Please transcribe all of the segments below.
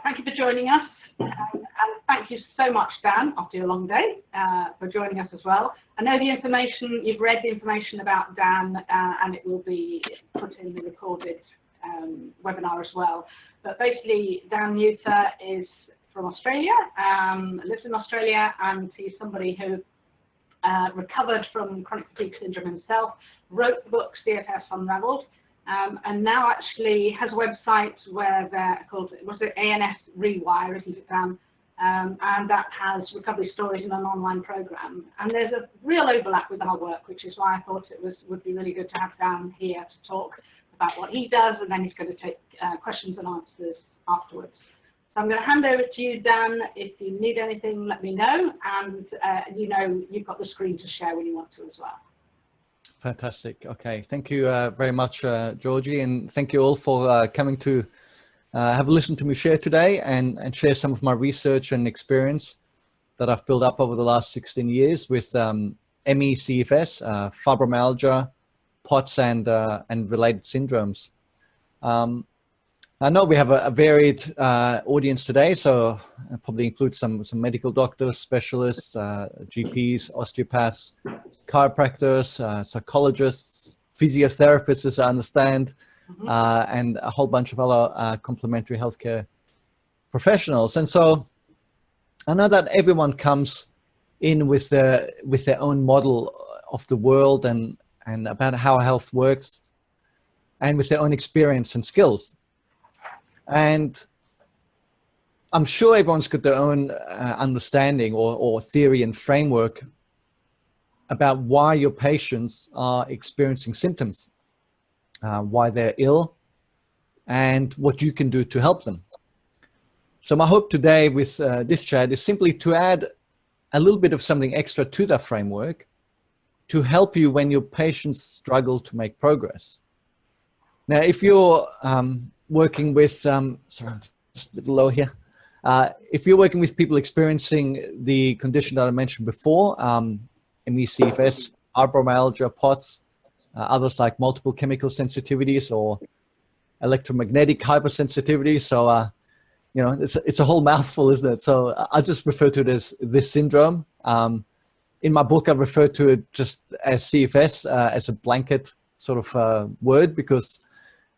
Thank you for joining us, and thank you so much, Dan, after your long day, for joining us as well. I know the information, you've read the information about Dan, and it will be put in the recorded webinar as well. But basically, Dan Neuffer is from Australia, lives in Australia, and he's somebody who recovered from chronic fatigue syndrome himself, wrote the book CFS Unraveled, and now actually has a website where they're called, was it ANS Rewire, isn't it, Dan? And that has recovery stories in an online program. And there's a real overlap with our work, which is why I thought it would be really good to have Dan here to talk about what he does, and then he's going to take questions and answers afterwards. So I'm going to hand over to you, Dan. If you need anything, let me know. And you know, you've got the screen to share when you want to as well. Fantastic. Okay, thank you very much, Georgie, and thank you all for coming to have a listen to me share today and share some of my research and experience that I've built up over the last 16 years with ME/CFS, fibromyalgia, POTS, and related syndromes. I know we have a varied audience today, so I'll probably include some medical doctors, specialists, GPs, osteopaths, chiropractors, psychologists, physiotherapists, as I understand, and a whole bunch of other complementary healthcare professionals. And so I know that everyone comes in with their own model of the world and about how health works, and with their own experience and skills. And I'm sure everyone's got their own understanding or theory and framework about why your patients are experiencing symptoms, why they're ill, and what you can do to help them. So my hope today with this chat is simply to add a little bit of something extra to that framework to help you when your patients struggle to make progress. Now, if you're working with, sorry, just a little low here. If you're working with people experiencing the condition that I mentioned before, ME/CFS, fibromyalgia, POTS, others like multiple chemical sensitivities or electromagnetic hypersensitivity. So, you know, it's a whole mouthful, isn't it? So I just refer to it as this syndrome. In my book, I refer to it just as CFS, as a blanket sort of word, because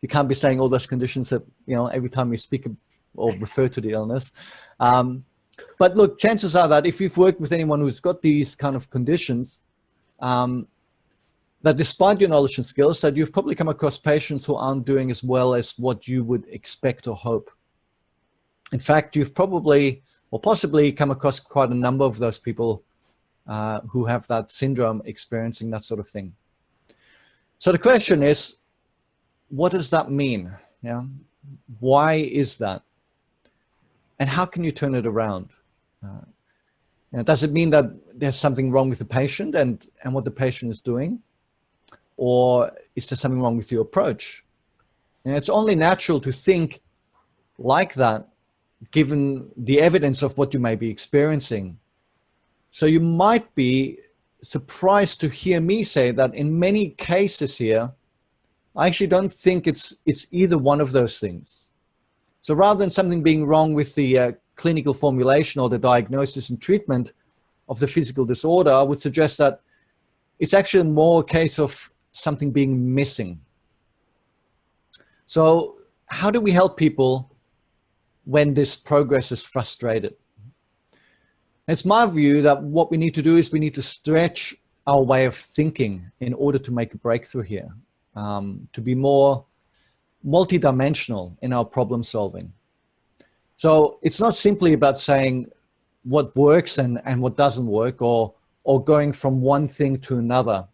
you can't be saying all those conditions that, you know, every time you speak or refer to the illness. But look, chances are that if you've worked with anyone who's got these kind of conditions, that despite your knowledge and skills, that you've probably come across patients who aren't doing as well as what you would expect or hope. In fact, you've probably or possibly come across quite a number of those people who have that syndrome experiencing that sort of thing. So the question is, what does that mean? Yeah? Why is that? And how can you turn it around? Does it mean that there's something wrong with the patient and what the patient is doing? Or is there something wrong with your approach? And it's only natural to think like that, given the evidence of what you may be experiencing. So you might be surprised to hear me say that in many cases here, I actually don't think it's either one of those things. So rather than something being wrong with the clinical formulation or the diagnosis and treatment of the physical disorder, I would suggest that it's actually more a case of something being missing. So how do we help people when this progress is frustrated? It's my view that what we need to do is we need to stretch our way of thinking in order to make a breakthrough here. To be more multidimensional in our problem solving. So it's not simply about saying what works and what doesn't work, or going from one thing to another.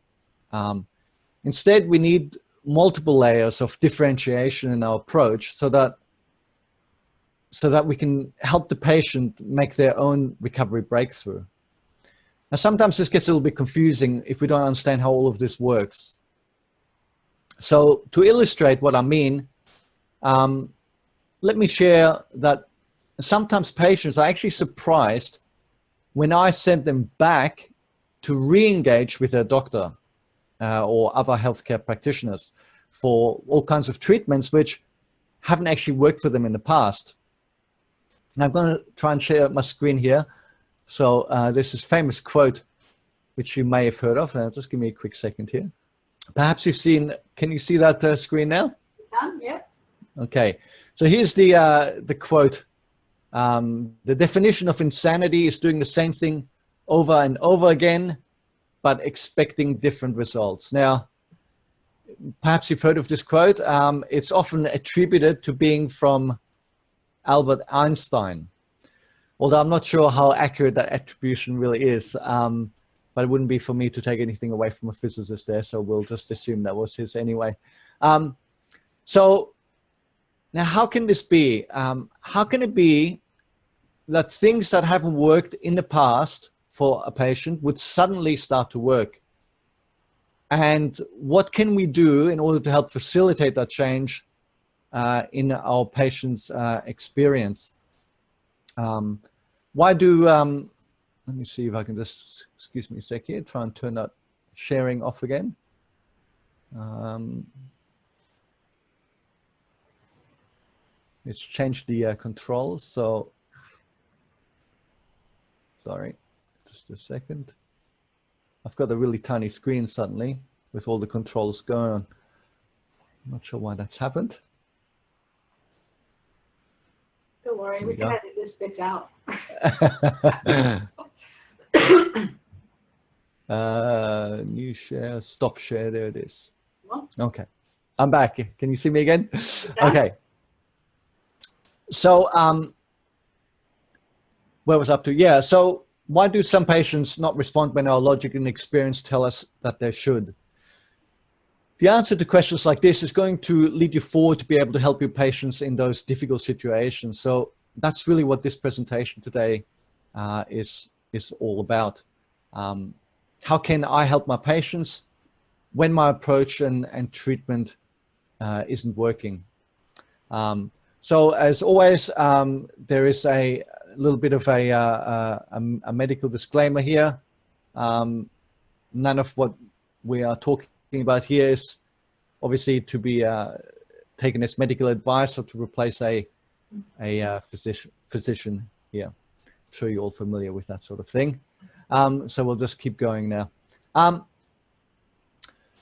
Instead, we need multiple layers of differentiation in our approach so that we can help the patient make their own recovery breakthrough. Now, sometimes this gets a little bit confusing if we don't understand how all of this works. So to illustrate what I mean, let me share that sometimes patients are actually surprised when I send them back to re-engage with their doctor or other healthcare practitioners for all kinds of treatments which haven't actually worked for them in the past. Now I'm going to try and share my screen here. So this is famous quote, which you may have heard of. Just give me a quick second here. Perhaps you've seen, can you see that screen now? Yeah. Okay, so here's the quote. The definition of insanity is doing the same thing over and over again, but expecting different results. Now, perhaps you've heard of this quote. It's often attributed to being from Albert Einstein, although I'm not sure how accurate that attribution really is. But it wouldn't be for me to take anything away from a physicist there, so we'll just assume that was his anyway. So now how can this be? How can it be that things that haven't worked in the past for a patient would suddenly start to work? And what can we do in order to help facilitate that change in our patient's experience? Why do, let me see if I can just, excuse me a sec here, try and turn that sharing off again. Let's change the controls. So, sorry, just a second. I've got a really tiny screen suddenly with all the controls going on. I'm not sure why that's happened. Don't worry, we can edit this bit out. New share, stop share, there it is. What? Okay, I'm back. Can you see me again? Okay. So, where was I up to? Yeah, so why do some patients not respond when our logic and experience tell us that they should? The answer to questions like this is going to lead you forward to be able to help your patients in those difficult situations. So that's really what this presentation today is all about. How can I help my patients when my approach and treatment isn't working? So as always, there is a little bit of a medical disclaimer here. None of what we are talking about here is obviously to be taken as medical advice or to replace a physician here. I'm sure you're all familiar with that sort of thing. So we'll just keep going now.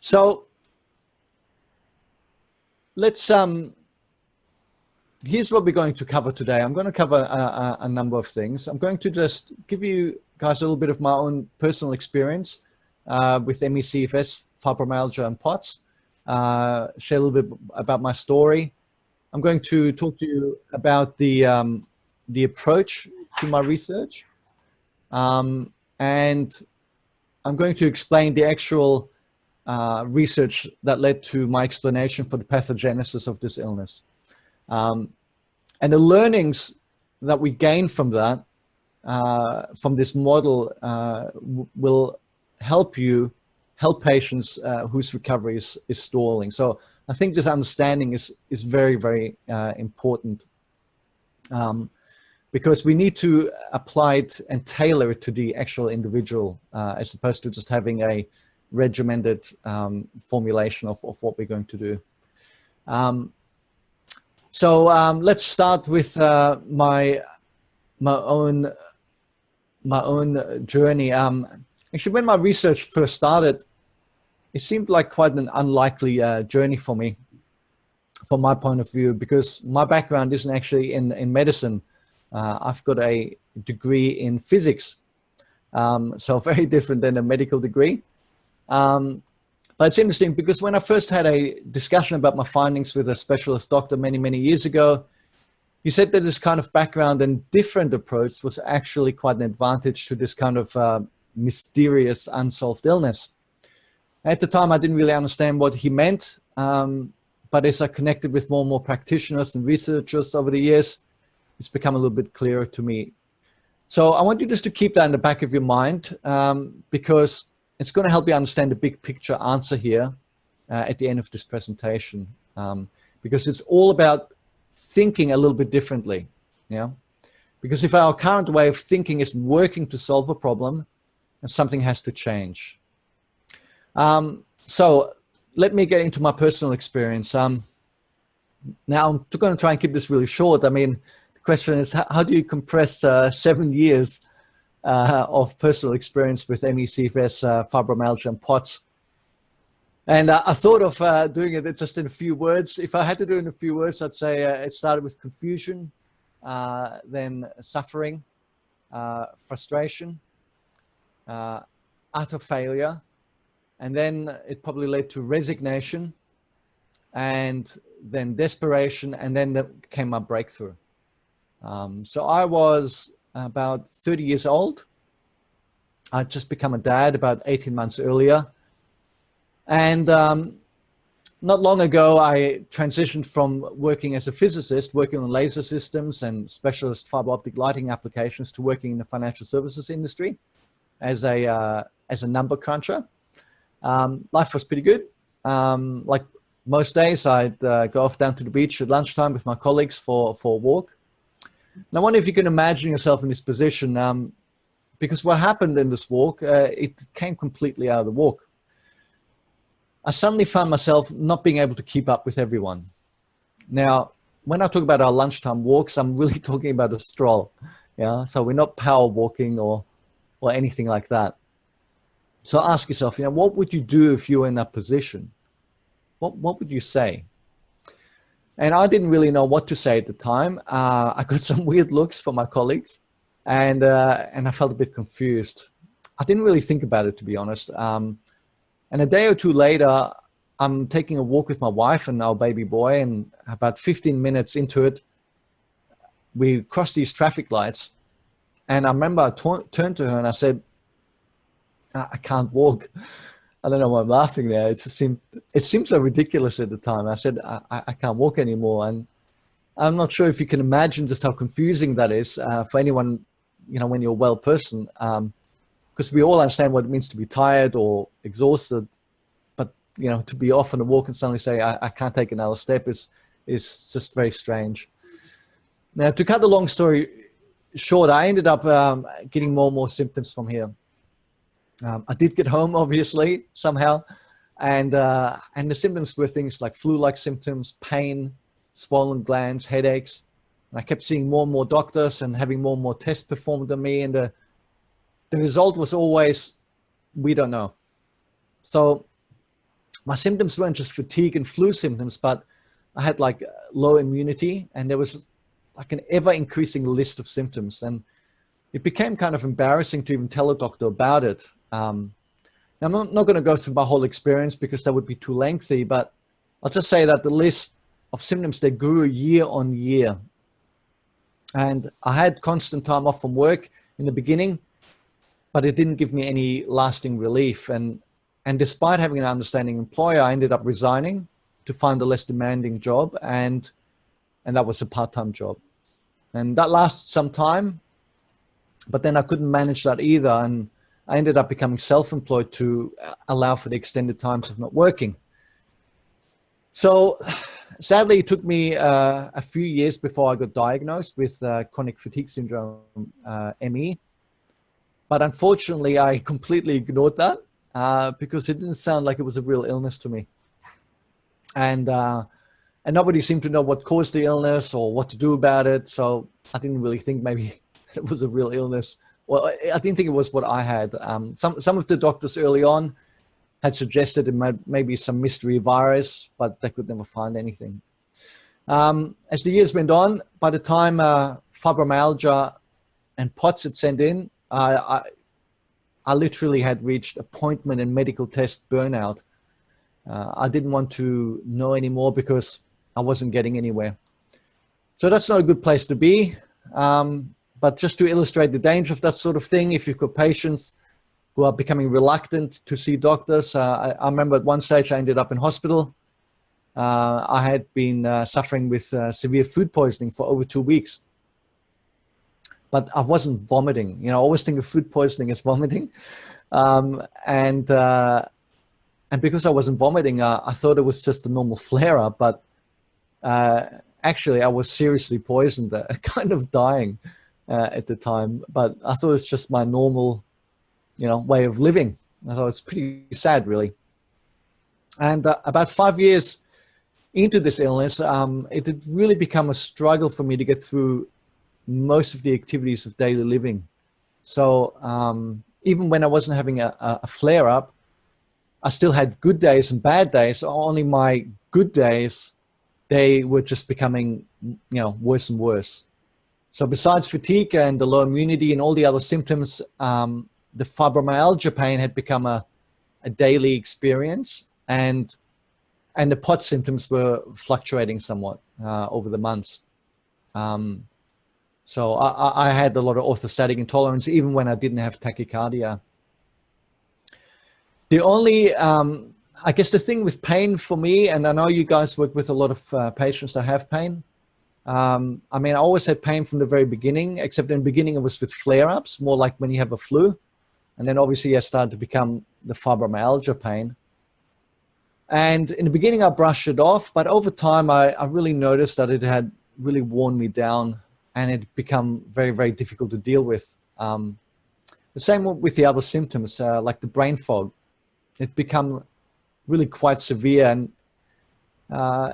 So let's, here's what we're going to cover today. I'm going to cover a number of things. I'm going to just give you guys a little bit of my own personal experience with ME/CFS, fibromyalgia, and POTS. Share a little bit about my story. I'm going to talk to you about the approach to my research. And I'm going to explain the actual research that led to my explanation for the pathogenesis of this illness. And the learnings that we gain from that, from this model, will help patients whose recovery is stalling. So I think this understanding is very, very important, because we need to apply it and tailor it to the actual individual, as opposed to just having a regimented formulation of what we're going to do. So let's start with my own journey. Actually, when my research first started, it seemed like quite an unlikely journey for me, from my point of view, because my background isn't actually in medicine. I've got a degree in physics, so very different than a medical degree. But it's interesting because when I first had a discussion about my findings with a specialist doctor many, many years ago, he said that this kind of background and different approach was actually quite an advantage to this kind of mysterious unsolved illness. At the time, I didn't really understand what he meant, but as I connected with more and more practitioners and researchers over the years, it's become a little bit clearer to me. So I want you just to keep that in the back of your mind, because it's going to help you understand the big picture answer here at the end of this presentation, because it's all about thinking a little bit differently. Yeah, because if our current way of thinking isn't working to solve a problem, then something has to change. So let me get into my personal experience. Now I'm going to try and keep this really short. I mean, the question is, how do you compress 7 years of personal experience with ME, CFS, fibromyalgia, and POTS? And I thought of doing it just in a few words. If I had to do it in a few words, I'd say it started with confusion, then suffering, frustration, utter failure, and then it probably led to resignation, and then desperation, and then that came my breakthrough. So I was about 30 years old. I'd just become a dad about 18 months earlier. And not long ago, I transitioned from working as a physicist, working on laser systems and specialist fiber optic lighting applications, to working in the financial services industry as a number cruncher. Life was pretty good. Like most days, I'd go off down to the beach at lunchtime with my colleagues for a walk. And I wonder if you can imagine yourself in this position, because what happened in this walk, it came completely out of the walk. I suddenly found myself not being able to keep up with everyone. Now, when I talk about our lunchtime walks, I'm really talking about a stroll. Yeah, so we're not power walking or anything like that. So ask yourself, what would you do if you were in that position? What would you say? And I didn't really know what to say at the time. I got some weird looks from my colleagues, and I felt a bit confused. I didn't really think about it, to be honest. And a day or two later, I'm taking a walk with my wife and our baby boy, and about 15 minutes into it, we crossed these traffic lights. And I remember I turned to her and I said, I can't walk. I don't know why I'm laughing there. It seemed so ridiculous at the time. I said, I can't walk anymore. And I'm not sure if you can imagine just how confusing that is for anyone, when you're a well person. Because we all understand what it means to be tired or exhausted, but to be off on a walk and suddenly say I can't take another step is just very strange. Now, to cut the long story short, I ended up getting more and more symptoms from here. I did get home, obviously, somehow, and the symptoms were things like flu-like symptoms, pain, swollen glands, headaches, and I kept seeing more and more doctors and having more and more tests performed on me, and the result was always, we don't know. So my symptoms weren't just fatigue and flu symptoms, but I had like low immunity, and there was like an ever increasing list of symptoms. And it became kind of embarrassing to even tell a doctor about it. Now, I'm not going to go through my whole experience because that would be too lengthy, but I'll just say that the list of symptoms, they grew year on year. And I had constant time off from work in the beginning, but it didn't give me any lasting relief. And despite having an understanding employer, I ended up resigning to find a less demanding job, and that was a part-time job. And that lasted some time, but then I couldn't manage that either, and I ended up becoming self-employed to allow for the extended times of not working. So sadly, it took me a few years before I got diagnosed with chronic fatigue syndrome, ME. But unfortunately, I completely ignored that because it didn't sound like it was a real illness to me. And nobody seemed to know what caused the illness or what to do about it. So I didn't really think maybe it was a real illness. Well, I didn't think it was what I had. Some of the doctors early on had suggested it might maybe some mystery virus, but they could never find anything. As the years went on, by the time fibromyalgia and POTS had sent in, I literally had reached appointment and medical test burnout. I didn't want to know anymore because I wasn't getting anywhere. So that's not a good place to be. But just to illustrate the danger of that sort of thing, if you've got patients who are becoming reluctant to see doctors, I remember at one stage I ended up in hospital. I had been suffering with severe food poisoning for over 2 weeks. But I wasn't vomiting. I always think of food poisoning as vomiting. And because I wasn't vomiting, I thought it was just a normal flare-up, but actually I was seriously poisoned, kind of dying at the time. But I thought it's just my normal, way of living. I thought it's pretty sad, really. And about 5 years into this illness, it had really become a struggle for me to get through most of the activities of daily living. So even when I wasn't having a flare-up, I still had good days and bad days. Only my good days, they were just becoming, worse and worse. So besides fatigue and the low immunity and all the other symptoms, the fibromyalgia pain had become a daily experience, and the POTS symptoms were fluctuating somewhat over the months. So I had a lot of orthostatic intolerance even when I didn't have tachycardia. The only, I guess the thing with pain for me, and I know you guys work with a lot of patients that have pain. I mean, I always had pain from the very beginning, except in the beginning it was with flare-ups, more like when you have a flu. And then obviously I started to become the fibromyalgia pain. And in the beginning I brushed it off, but over time I really noticed that it had really worn me down, and it become very, very difficult to deal with. The same with the other symptoms, like the brain fog. It become really quite severe. And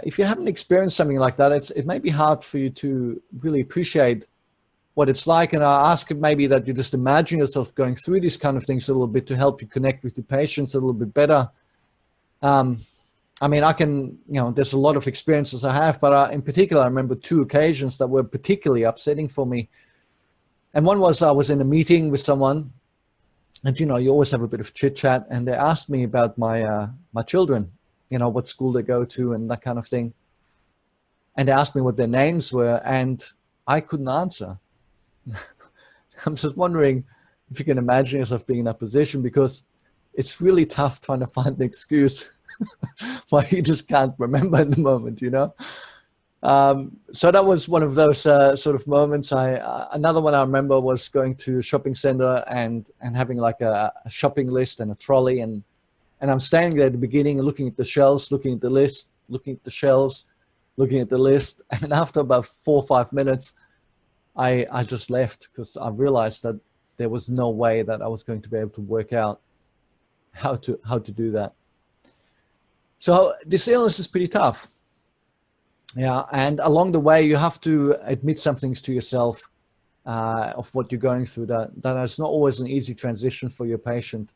if you haven't experienced something like that, it may be hard for you to really appreciate what it's like. And I ask maybe that you just imagine yourself going through these kind of things a little bit to help you connect with the patients a little bit better. I mean, I can, there's a lot of experiences I have, but in particular, I remember 2 occasions that were particularly upsetting for me. And one was I was in a meeting with someone, and, you always have a bit of chit chat, and they asked me about my children, what school they go to and that kind of thing. And they asked me what their names were, and I couldn't answer. I'm just wondering if you can imagine yourself being in that position, because it's really tough trying to find an excuse why you just can't remember in the moment, So that was one of those sort of moments. Another one I remember was going to a shopping center and having like a shopping list and a trolley, and I'm standing there at the beginning and looking at the shelves, looking at the list, looking at the shelves, looking at the list, and after about 4 or 5 minutes, I just left, because I realized that there was no way that I was going to be able to work out how to do that. So this illness is pretty tough. Yeah, and along the way, you have to admit some things to yourself of what you're going through, that it's not always an easy transition for your patient.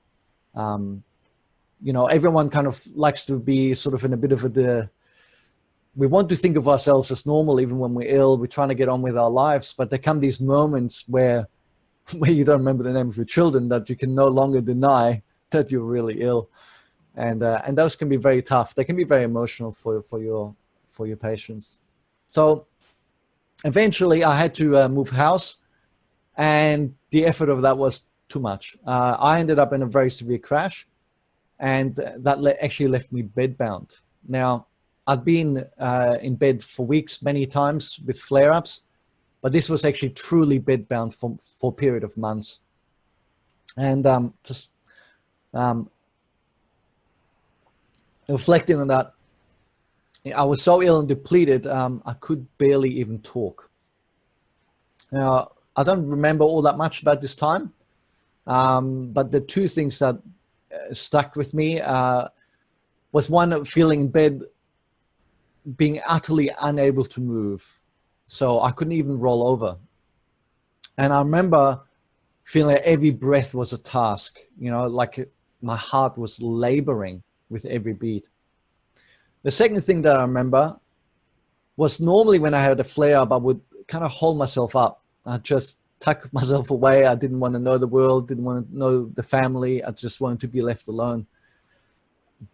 Everyone kind of likes to be sort of in a bit of we want to think of ourselves as normal even when we're ill. We're trying to get on with our lives, but there come these moments where you don't remember the name of your children, that you can no longer deny that you're really ill. And those can be very tough. They can be very emotional for your patients. So eventually I had to move house, and the effort of that was too much. I ended up in a very severe crash, and that actually left me bedbound. Now, I'd been in bed for weeks, many times with flare-ups, but this was actually truly bedbound for a period of months. And reflecting on that, I was so ill and depleted, I could barely even talk. Now, I don't remember all that much about this time, but the 2 things that stuck with me was one, feeling in bed, being utterly unable to move. So I couldn't even roll over. And I remember feeling like every breath was a task, like my heart was laboring with every beat. The second thing that I remember was, normally when I had a flare-up, I would kind of hold myself up. I just tuck myself away. I didn't want to know the world, didn't want to know the family. I just wanted to be left alone.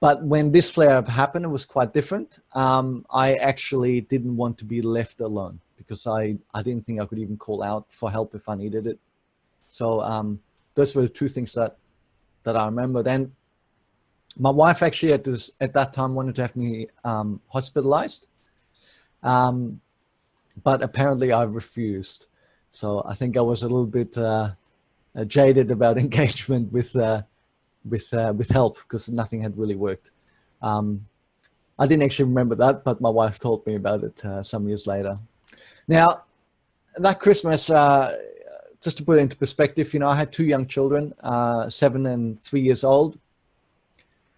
But when this flare-up happened, it was quite different. I actually didn't want to be left alone, because I didn't think I could even call out for help if I needed it. So those were the 2 things that I remember. Then my wife actually at that time wanted to have me hospitalized, but apparently I refused. So I think I was a little bit jaded about engagement with help, because nothing had really worked. I didn't actually remember that, but my wife told me about it some years later. Now, that Christmas, just to put it into perspective, I had 2 young children, 7 and 3 years old.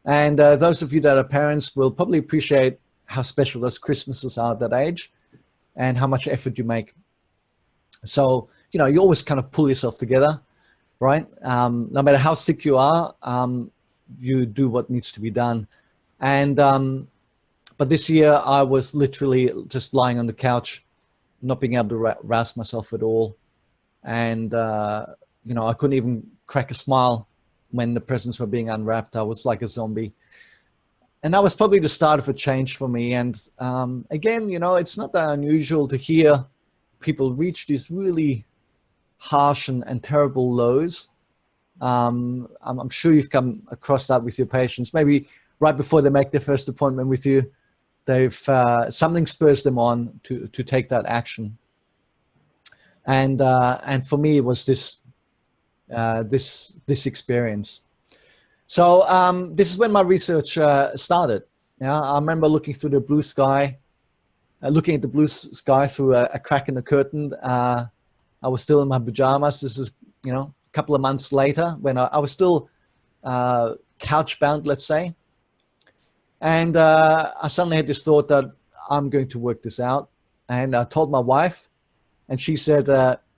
And those of you that are parents will probably appreciate how special those Christmases are at that age, and how much effort you make. So, you know, you always kind of pull yourself together, right? No matter how sick you are, you do what needs to be done. And, but this year I was literally just lying on the couch, not being able to rouse myself at all. And, you know, I couldn't even crack a smile when the presents were being unwrapped. I was like a zombie. And that was probably the start of a change for me. And again, you know, it's not that unusual to hear people reach these really harsh and terrible lows. I'm sure you've come across that with your patients. Maybe right before they make their first appointment with you, they've something spurs them on to take that action. And for me, it was this experience. So this is when my research started. Yeah, I remember looking through the blue sky, looking at the blue sky through a crack in the curtain. I was still in my pajamas. This is, you know, a couple of months later when I was still couch bound, let's say. And I suddenly had this thought that I'm going to work this out. And I told my wife, and she said,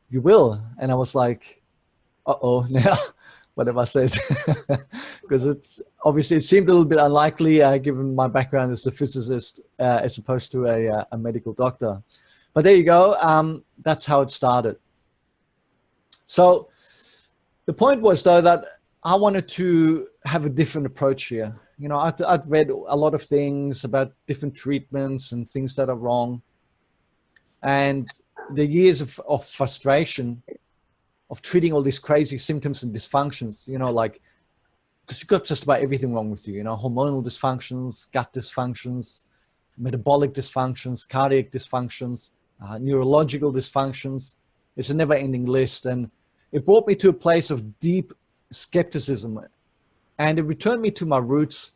you will. And I was like, uh-oh, now what have I said? Because it's obviously, it seemed a little bit unlikely given my background as a physicist as opposed to a medical doctor. But there you go. That's how it started. So the point was, though, that I wanted to have a different approach here. You know, I'd read a lot of things about different treatments and things that are wrong. And the years of frustration of treating all these crazy symptoms and dysfunctions, you know, like, because you've got just about everything wrong with you, you know, hormonal dysfunctions, gut dysfunctions, metabolic dysfunctions, cardiac dysfunctions, neurological dysfunctions. It's a never-ending list. And it brought me to a place of deep skepticism. And it returned me to my roots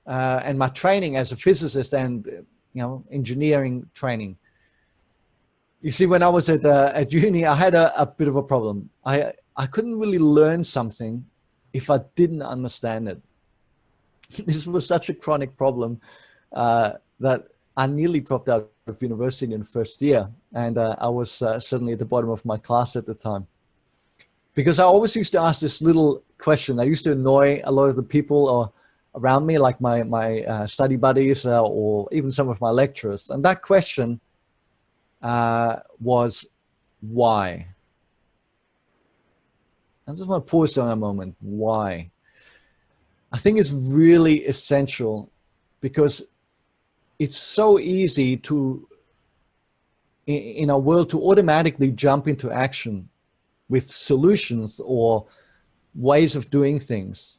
and my training as a physicist and, you know, engineering training. You see, when I was at uni, I had a bit of a problem. I couldn't really learn something if I didn't understand it. This was such a chronic problem that I nearly dropped out of university in the first year. And I was certainly at the bottom of my class at the time. Because I always used to ask this little question. I used to annoy a lot of the people around me, like my study buddies or even some of my lecturers. And that question was why? I just want to pause there a moment. Why? I think it's really essential because it's so easy to, in our world, to automatically jump into action with solutions or ways of doing things.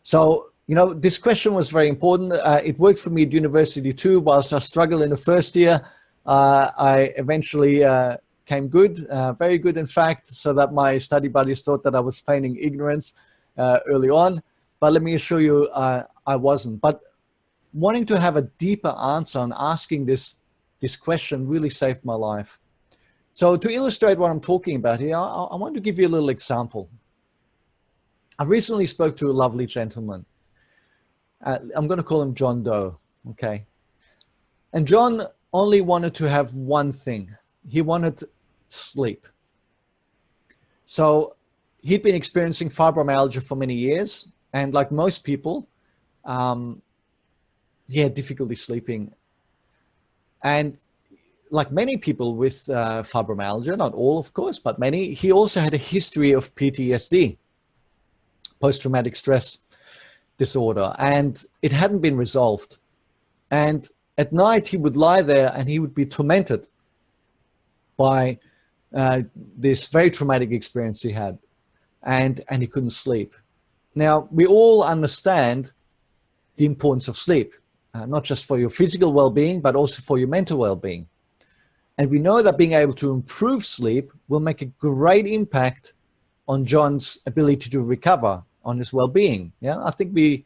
So, you know, this question was very important. It worked for me at university too. Whilst I struggled in the first year, I eventually came good, very good in fact, so that my study buddies thought that I was feigning ignorance early on. But let me assure you, I wasn't. But wanting to have a deeper answer and asking this question really saved my life. So to illustrate what I'm talking about here, I want to give you a little example. I recently spoke to a lovely gentleman. I'm going to call him John Doe, okay? And John only wanted to have one thing. He wanted sleep. So he'd been experiencing fibromyalgia for many years. And like most people, he had difficulty sleeping. And like many people with fibromyalgia, not all of course, but many, he also had a history of PTSD, post-traumatic stress disorder, and it hadn't been resolved. And at night he would lie there and he would be tormented by this very traumatic experience he had, and he couldn't sleep. Now, we all understand the importance of sleep, not just for your physical well-being, but also for your mental well-being. And we know that being able to improve sleep will make a great impact on John's ability to recover, on his well-being. Yeah, I think we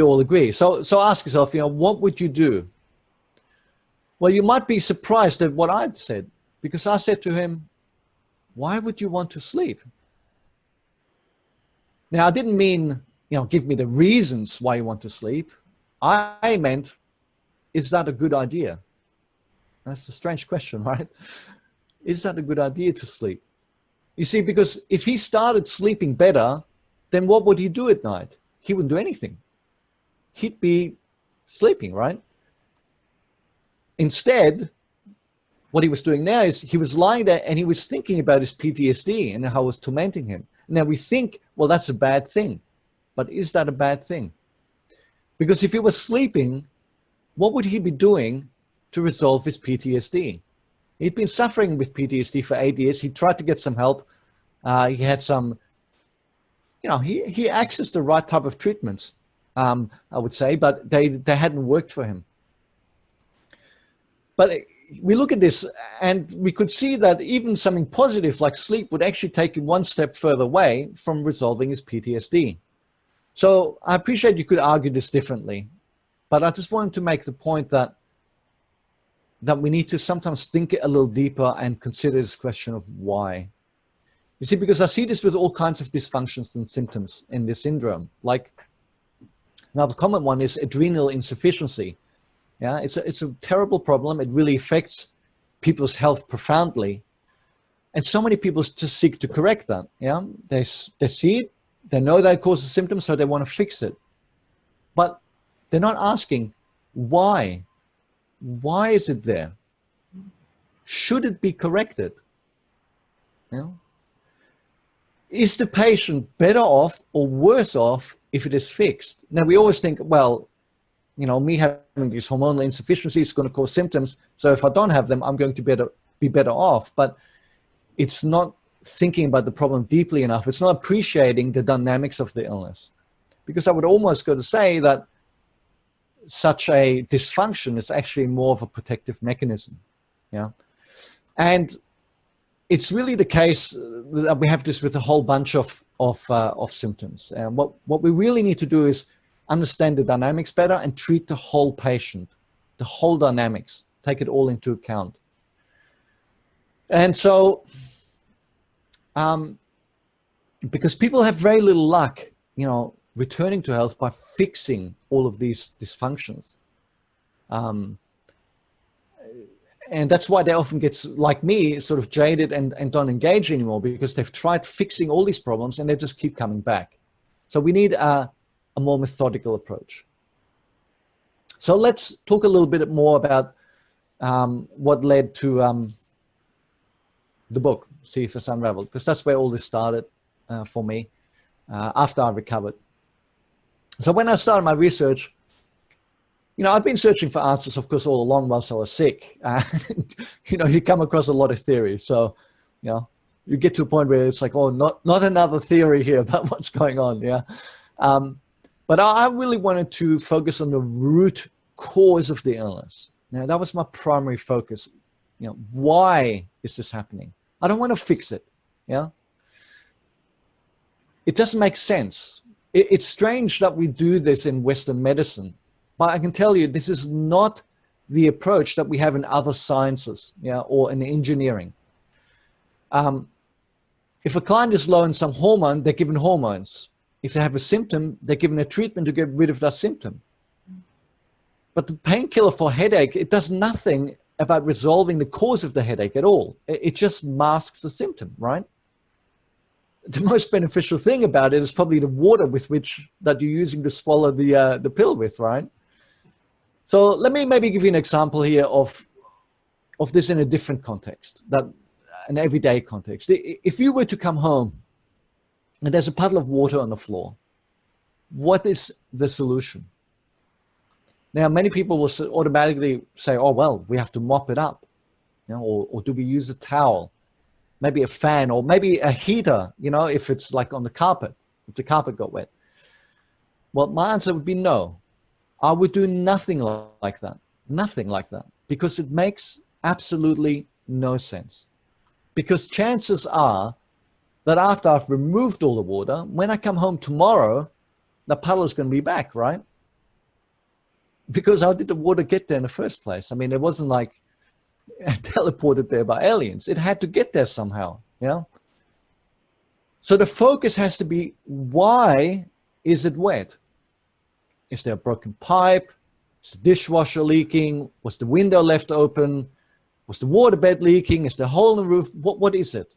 all agree. So ask yourself, you know, what would you do? Well, you might be surprised at what I'd said, because I said to him, why would you want to sleep? Now, I didn't mean, you know, give me the reasons why you want to sleep. I meant, is that a good idea? That's a strange question, right? Is that a good idea to sleep? You see, because if he started sleeping better, then what would he do at night? He wouldn't do anything. He'd be sleeping, right? Instead, what he was doing now is he was lying there and he was thinking about his PTSD and how it was tormenting him. Now we think, well, that's a bad thing. But is that a bad thing? Because if he was sleeping, what would he be doing to resolve his PTSD? He'd been suffering with PTSD for 8 years. He tried to get some help. He had some, he accessed the right type of treatments, I would say, but they hadn't worked for him. But we look at this and we could see that even something positive like sleep would actually take him one step further away from resolving his PTSD. So I appreciate you could argue this differently, but I just wanted to make the point that we need to sometimes think a little deeper and consider this question of why. You see, because I see this with all kinds of dysfunctions and symptoms in this syndrome. Like another common one is adrenal insufficiency. Yeah, it's a terrible problem. It really affects people's health profoundly. And so many people just seek to correct that. Yeah, they see it, they know that it causes symptoms, so they want to fix it. But they're not asking why. Why is it there? Should it be corrected? You know? Is the patient better off or worse off if it is fixed? Now, we always think, well, me having these hormonal insufficiencies is going to cause symptoms, so if I don't have them, I'm going to be better off. But it's not thinking about the problem deeply enough. It's not appreciating the dynamics of the illness. Because I would almost go to say that such a dysfunction is actually more of a protective mechanism. Yeah. And it's really the case that we have this with a whole bunch of symptoms. And what we really need to do is understand the dynamics better and treat the whole patient, the whole dynamics, take it all into account. And so, because people have very little luck, returning to health by fixing all of these dysfunctions. And that's why they often get, like me, sort of jaded and don't engage anymore, because they've tried fixing all these problems and they just keep coming back. So we need a more methodical approach. So let's talk a little bit more about what led to the book, Cephas Unraveled, because that's where all this started for me after I recovered. So when I started my research, I've been searching for answers, of course, all along whilst I was sick. And, you come across a lot of theories. So, you get to a point where it's like, oh, not another theory here about what's going on. Yeah. But I really wanted to focus on the root cause of the illness. That was my primary focus. Why is this happening? I don't want to fix it. Yeah. It doesn't make sense. It's strange that we do this in Western medicine, but I can tell you this is not the approach that we have in other sciences, or in engineering. If a client is low in some hormone, they're given hormones. If they have a symptom, they're given a treatment to get rid of that symptom. But the painkiller for headache, it does nothing about resolving the cause of the headache at all. It just masks the symptom, right? The most beneficial thing about it is probably the water that you're using to swallow the pill with, right? So let me maybe give you an example here of this in a different context, an everyday context. If you were to come home and there's a puddle of water on the floor, what is the solution? Now, many people will automatically say, oh, well, we have to mop it up, or do we use a towel? Maybe a fan, or maybe a heater, if it's like on the carpet, if the carpet got wet. Well, my answer would be no. I would do nothing like that. Nothing like that. Because it makes absolutely no sense. Because chances are that after I've removed all the water, when I come home tomorrow, the puddle is going to be back, right? Because how did the water get there in the first place? I mean, it wasn't like teleported there by aliens. It had to get there somehow, So the focus has to be, why is it wet? Is there a broken pipe? Is the dishwasher leaking? Was the window left open? Was the waterbed leaking? Is the hole in the roof? What is it?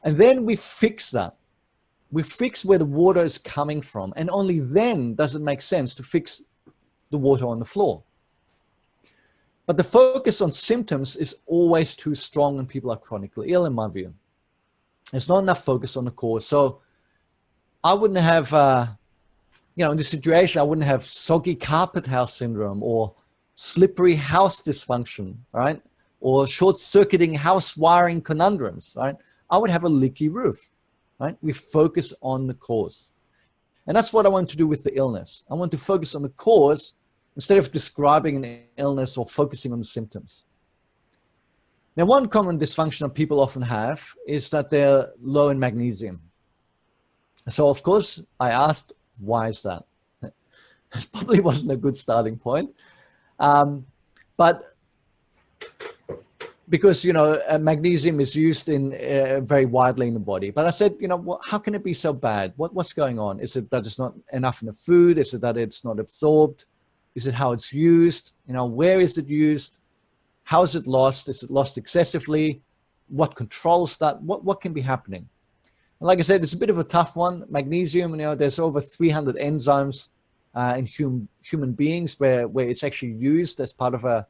And then we fix that. We fix where the water is coming from, and only then does it make sense to fix the water on the floor. But the focus on symptoms is always too strong when people are chronically ill, in my view. There's not enough focus on the cause. So I wouldn't have, in this situation, I wouldn't have soggy carpet house syndrome or slippery house dysfunction, right? Or short-circuiting house wiring conundrums, right? I would have a leaky roof, right? We focus on the cause. And that's what I want to do with the illness. I want to focus on the cause instead of describing an illness or focusing on the symptoms. Now, one common dysfunction that people often have is that they're low in magnesium. So, of course, I asked, why is that? This probably wasn't a good starting point. But because, magnesium is used in very widely in the body. But I said, how can it be so bad? What's going on? Is it that it's not enough in the food? Is it that it's not absorbed? Is it how it's used? Where is it used? How is it lost? Is it lost excessively? What controls that? What can be happening? And like I said, it's a bit of a tough one. Magnesium, there's over 300 enzymes in human beings where it's actually used as part of a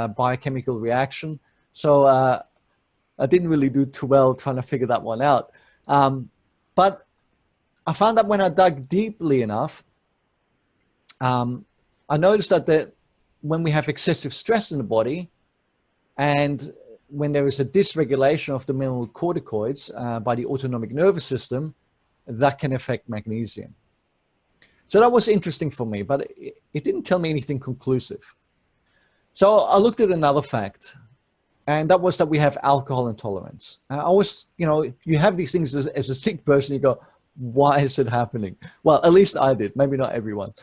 biochemical reaction. So I didn't really do too well trying to figure that one out. But I found that when I dug deeply enough, I noticed that when we have excessive stress in the body and when there is a dysregulation of the mineralocorticoids by the autonomic nervous system, that can affect magnesium. So that was interesting for me, but it didn't tell me anything conclusive. So I looked at another fact, and that was that we have alcohol intolerance. I always, you have these things as a sick person, you go, why is it happening? Well, at least I did, maybe not everyone.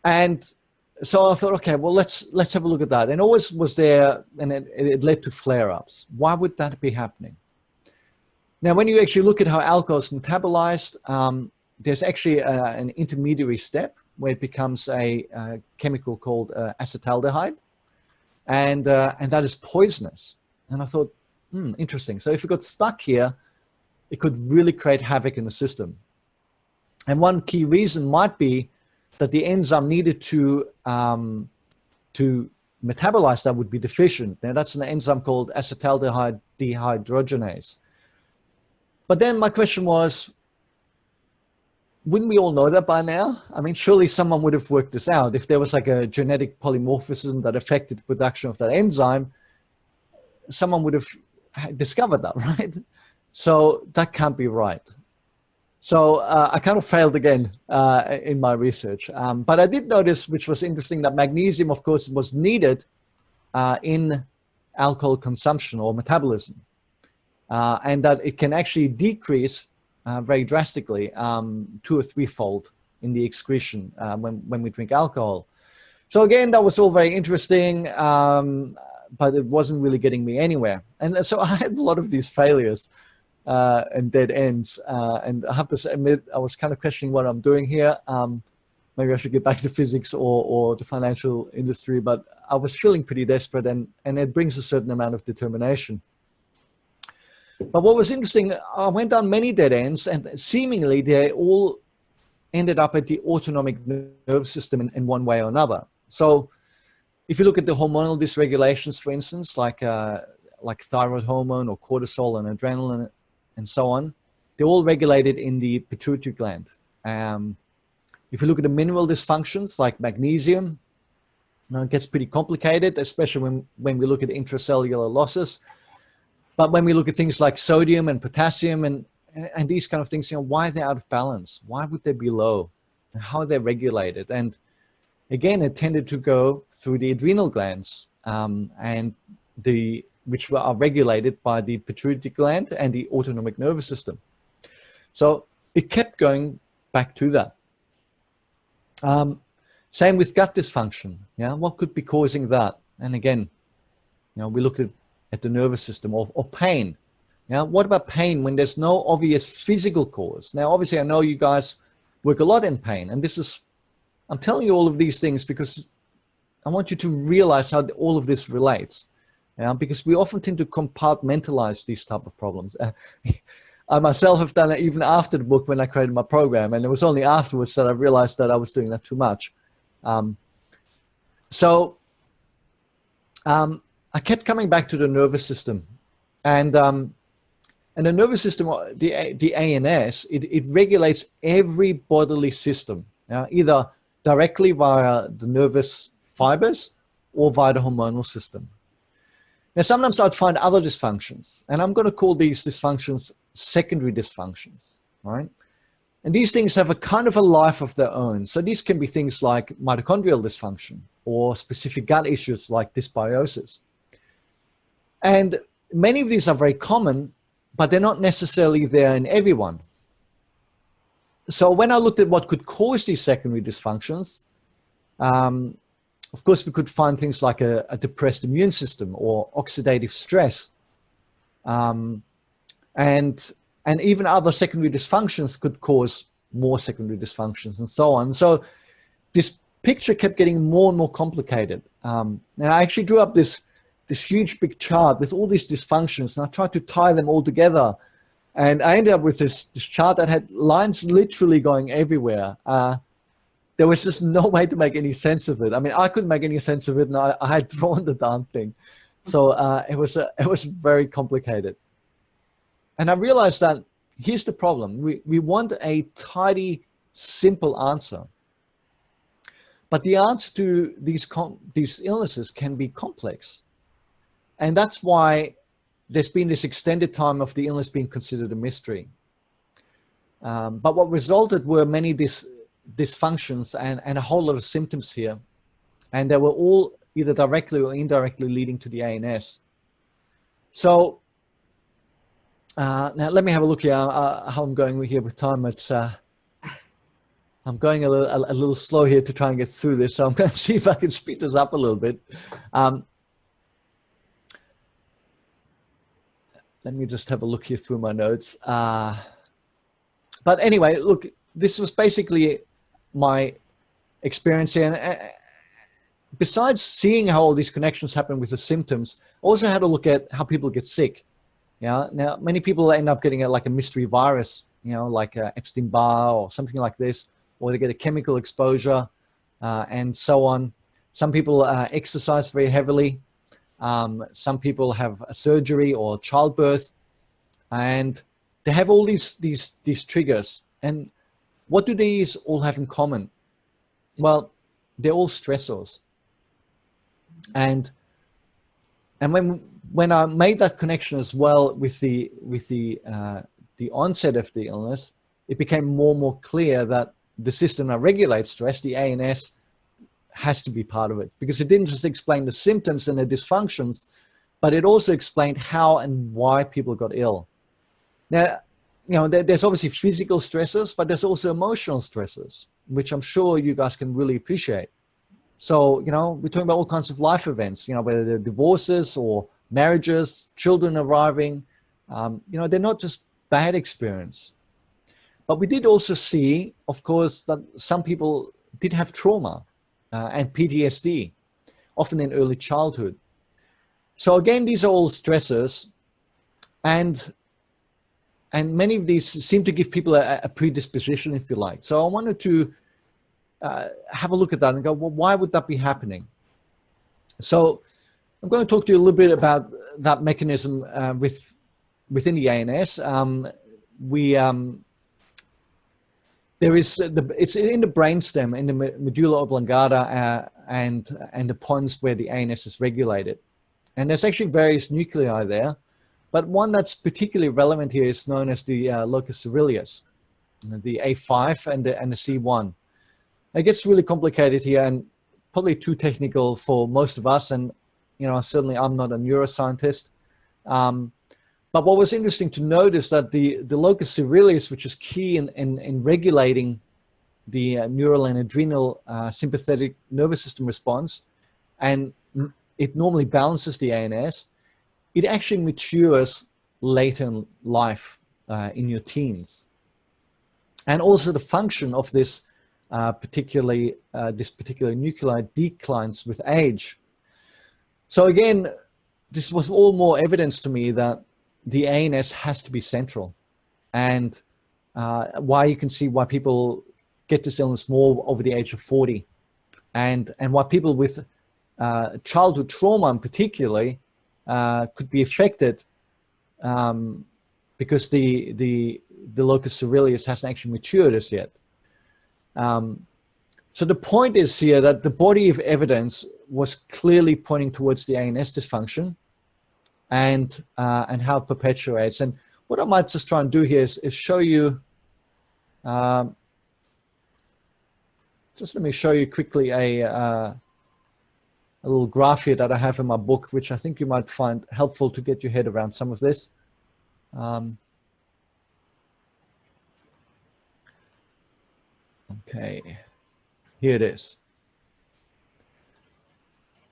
And so I thought, okay, well, let's have a look at that. And always was there, and it led to flare-ups. Why would that be happening? Now, when you actually look at how alcohol is metabolized, there's actually an intermediary step where it becomes a chemical called acetaldehyde, and that is poisonous. And I thought, interesting. So if it got stuck here, it could really create havoc in the system. And one key reason might be that the enzyme needed to metabolize that would be deficient. Now that's an enzyme called acetaldehyde dehydrogenase. But then my question was, wouldn't we all know that by now? I mean, surely someone would have worked this out. If there was like a genetic polymorphism that affected the production of that enzyme, someone would have discovered that, right? So that can't be right. So I kind of failed again in my research. But I did notice, which was interesting, that magnesium, of course, was needed in alcohol consumption or metabolism. And that it can actually decrease very drastically, 2 or 3-fold in the excretion when we drink alcohol. So again, that was all very interesting, but it wasn't really getting me anywhere. And so I had a lot of these failures and dead ends. And I have to admit, I was kind of questioning what I'm doing here. Maybe I should get back to physics or the financial industry, but I was feeling pretty desperate, and it brings a certain amount of determination. But what was interesting, I went down many dead ends, and seemingly they all ended up at the autonomic nervous system in one way or another. So if you look at the hormonal dysregulations, for instance, like thyroid hormone or cortisol and adrenaline and so on, they're all regulated in the pituitary gland. If you look at the mineral dysfunctions like magnesium, it gets pretty complicated, especially when we look at intracellular losses. But when we look at things like sodium and potassium and these kind of things, why are they out of balance? Why would they be low? And how are they regulated? And again, it tended to go through the adrenal glands, which are regulated by the pituitary gland and the autonomic nervous system. So it kept going back to that. Same with gut dysfunction. Yeah, what could be causing that? And again, we looked at the nervous system or pain. Yeah, what about pain when there's no obvious physical cause? Now, obviously, I know you guys work a lot in pain, and I'm telling you all of these things because I want you to realize how all of this relates, because we often tend to compartmentalize these type of problems. I myself have done it even after the book when I created my program, and it was only afterwards that I realized that I was doing that too much. I kept coming back to the nervous system, and the nervous system, the ANS, it regulates every bodily system, either directly via the nervous fibers or via the hormonal system. Now, sometimes I'd find other dysfunctions, and I'm going to call these dysfunctions secondary dysfunctions, right? And these things have a kind of a life of their own. So these can be things like mitochondrial dysfunction or specific gut issues like dysbiosis. And many of these are very common, but they're not necessarily there in everyone. So when I looked at what could cause these secondary dysfunctions, of course, we could find things like a depressed immune system or oxidative stress. And even other secondary dysfunctions could cause more secondary dysfunctions and so on. So this picture kept getting more and more complicated. And I actually drew up this huge big chart with all these dysfunctions, and I tried to tie them all together. And I ended up with this chart that had lines literally going everywhere. There was just no way to make any sense of it. I mean, I couldn't make any sense of it, and I had drawn the darn thing. So it was very complicated. And I realized that here's the problem. We want a tidy, simple answer. But the answer to these illnesses can be complex. And that's why there's been this extended time of the illness being considered a mystery. But what resulted were many dysfunctions and a whole lot of symptoms here. And they were all either directly or indirectly leading to the ANS. So now let me have a look here how I'm going here with time. I'm going a little slow here to try and get through this. So I'm going to see if I can speed this up a little bit. Let me just have a look here through my notes. But anyway, look, this was basically my experience here. And besides seeing how all these connections happen with the symptoms, I also had to look at how people get sick. Yeah. Now, many people end up getting like a mystery virus, like Epstein-Barr or something like this, or they get a chemical exposure and so on. Some people exercise very heavily. Some people have a surgery or childbirth, and they have all these triggers. And what do these all have in common? Well, they're all stressors. And when I made that connection as well with the onset of the illness, it became more and more clear that the system that regulates stress, the ANS, has to be part of it, because it didn't just explain the symptoms and the dysfunctions, but it also explained how and why people got ill. Now, there's obviously physical stressors, but there's also emotional stressors, which I'm sure you guys can really appreciate. So, we're talking about all kinds of life events, whether they're divorces or marriages, children arriving, they're not just bad experience. But we did also see, of course, that some people did have trauma and PTSD, often in early childhood. So again, these are all stressors, and many of these seem to give people a predisposition, if you like. So I wanted to have a look at that and go, well, why would that be happening? So I'm going to talk to you a little bit about that mechanism within the ANS. It's in the brainstem, in the medulla oblongata, and the pons where the ANS is regulated. And there's actually various nuclei there, but one that's particularly relevant here is known as the locus coeruleus, the A5 and the C1. It gets really complicated here and probably too technical for most of us, and certainly I'm not a neuroscientist. But what was interesting to note is that the locus coeruleus, which is key in regulating the neural and adrenal sympathetic nervous system response, and it normally balances the ANS, it actually matures later in life, in your teens. And also the function of this particularly this particular nuclei declines with age. So again, this was all more evidence to me that the ANS has to be central, and why you can see why people get this illness more over the age of 40, and why people with childhood trauma in particularly could be affected because the locus coeruleus hasn't actually matured as yet. So the point is here that the body of evidence was clearly pointing towards the ANS dysfunction and how it perpetuates. And what I might just try and do here is show you, just let me show you quickly a little graph here that I have in my book, which I think you might find helpful to get your head around some of this. Okay, here it is.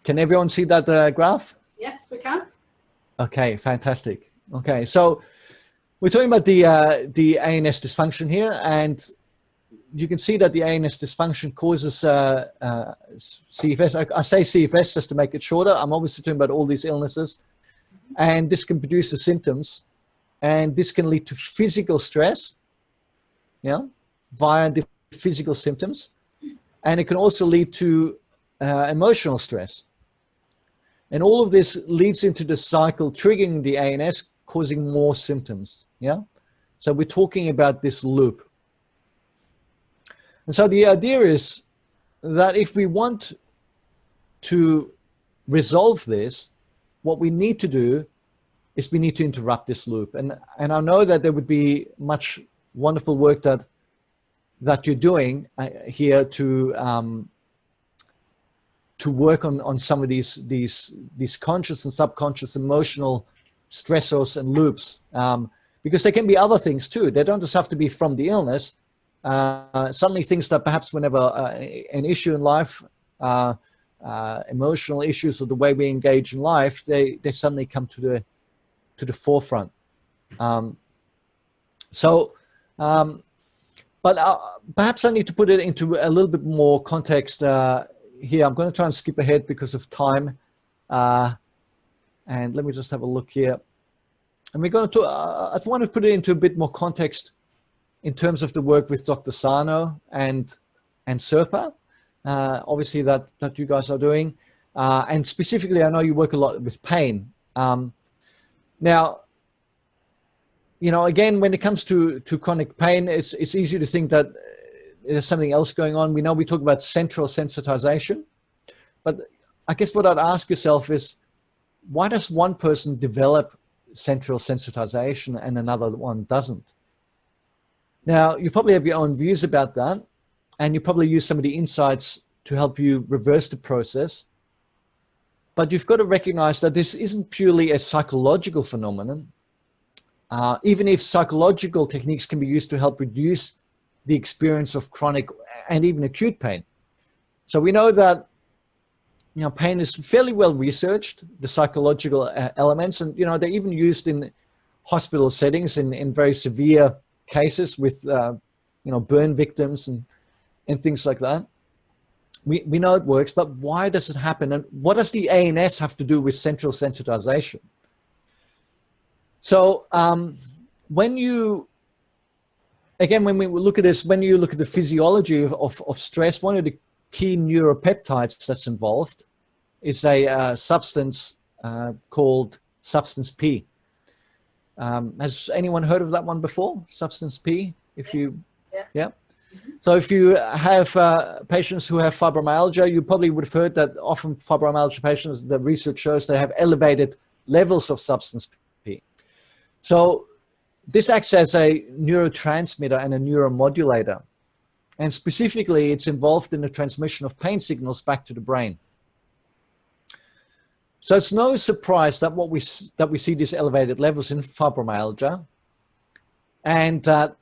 Can everyone see that graph? Yes, we can. Okay, fantastic. Okay, so we're talking about the ANS dysfunction here, and you can see that the ANS dysfunction causes CFS. I say CFS just to make it shorter. I'm obviously talking about all these illnesses, and this can produce the symptoms, and this can lead to physical stress, via the physical symptoms, and it can also lead to emotional stress. And all of this leads into the cycle, triggering the ANS, causing more symptoms, So we're talking about this loop. And so the idea is that if we want to resolve this, what we need to do is we need to interrupt this loop. And I know that there would be much wonderful work that you're doing here to work on some of these conscious and subconscious emotional stressors and loops, because there can be other things too. They don't just have to be from the illness. Suddenly things that perhaps whenever an issue in life, emotional issues or the way we engage in life, they suddenly come to the forefront. But perhaps I need to put it into a little bit more context here. I'm going to try and skip ahead because of time. And let me just have a look here. And we're going to, I want to put it into a bit more context in terms of the work with Dr. Sano and Serpa, obviously that you guys are doing. And specifically, I know you work a lot with pain. Now, again, when it comes to chronic pain, it's easy to think that there's something else going on. We know we talk about central sensitization, but I guess what I'd ask yourself is, why does one person develop central sensitization and another one doesn't? Now, you probably have your own views about that, and you probably use some of the insights to help you reverse the process. But you've got to recognize that this isn't purely a psychological phenomenon. Even if psychological techniques can be used to help reduce the experience of chronic and even acute pain. So we know that pain is fairly well researched, the psychological elements, and they're even used in hospital settings in very severe cases with burn victims and things like that. We know it works, but why does it happen? And what does the ANS have to do with central sensitization? So when we look at this, when you look at the physiology of stress, one of the key neuropeptides that's involved is a substance called substance P. Has anyone heard of that one before? Substance P? Yeah. So if you have patients who have fibromyalgia, you probably would have heard that often fibromyalgia patients, the research shows they have elevated levels of substance P. So this acts as a neurotransmitter and a neuromodulator. And specifically, it's involved in the transmission of pain signals back to the brain. So it's no surprise that we see these elevated levels in fibromyalgia, and that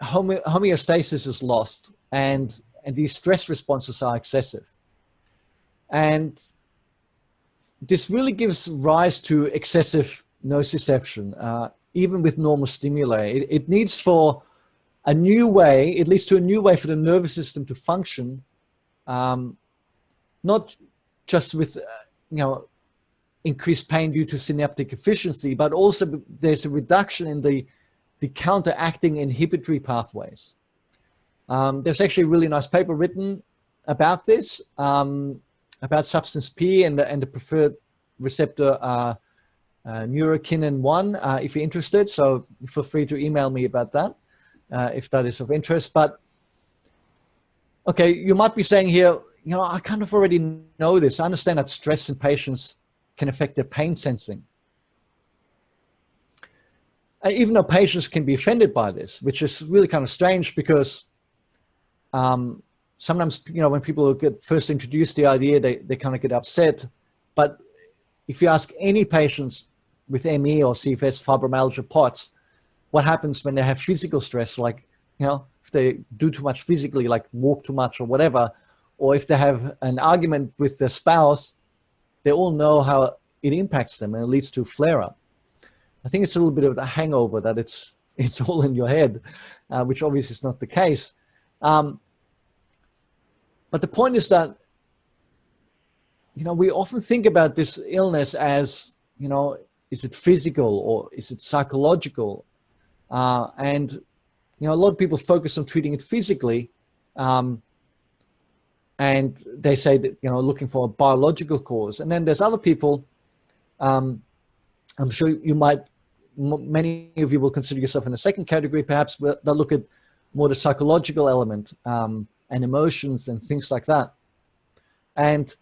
homeostasis is lost, and these stress responses are excessive. And this really gives rise to excessive nociception, even with normal stimuli. It needs for a new way, it leads to a new way for the nervous system to function, not just with, increased pain due to synaptic efficiency, but also there's a reduction in the counteracting inhibitory pathways. There's actually a really nice paper written about this, about substance P and the preferred receptor neurokinin 1, if you're interested. So feel free to email me about that if that is of interest. But okay, you might be saying here, I kind of already know this. I understand that stress in patients can affect their pain sensing. And even though patients can be offended by this, which is really kind of strange, because sometimes, when people get first introduced to the idea, they kind of get upset. But if you ask any patients with ME or CFS, fibromyalgia, POTS, what happens when they have physical stress, like, if they do too much physically, like walk too much or whatever, or if they have an argument with their spouse, they all know how it impacts them and it leads to flare-up. I think it's a little bit of a hangover that it's all in your head, which obviously is not the case. But the point is that, we often think about this illness as, is it physical or is it psychological? And, a lot of people focus on treating it physically. And they say that, looking for a biological cause. And then there's other people, I'm sure many of you will consider yourself in the second category, perhaps, but they'll look at more the psychological element and emotions and things like that. And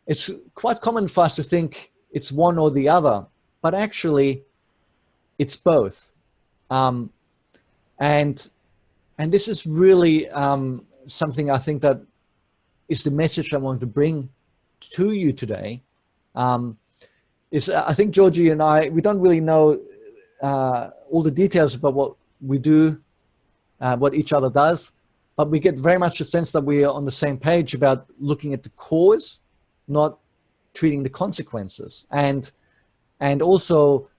it's quite common for us to think it's one or the other, but actually it's both. And this is really something I think that is the message I want to bring to you today. I think Georgie and I, we don't really know all the details about what we do, what each other does, but we get very much a sense that we are on the same page about looking at the cause, not treating the consequences. And also,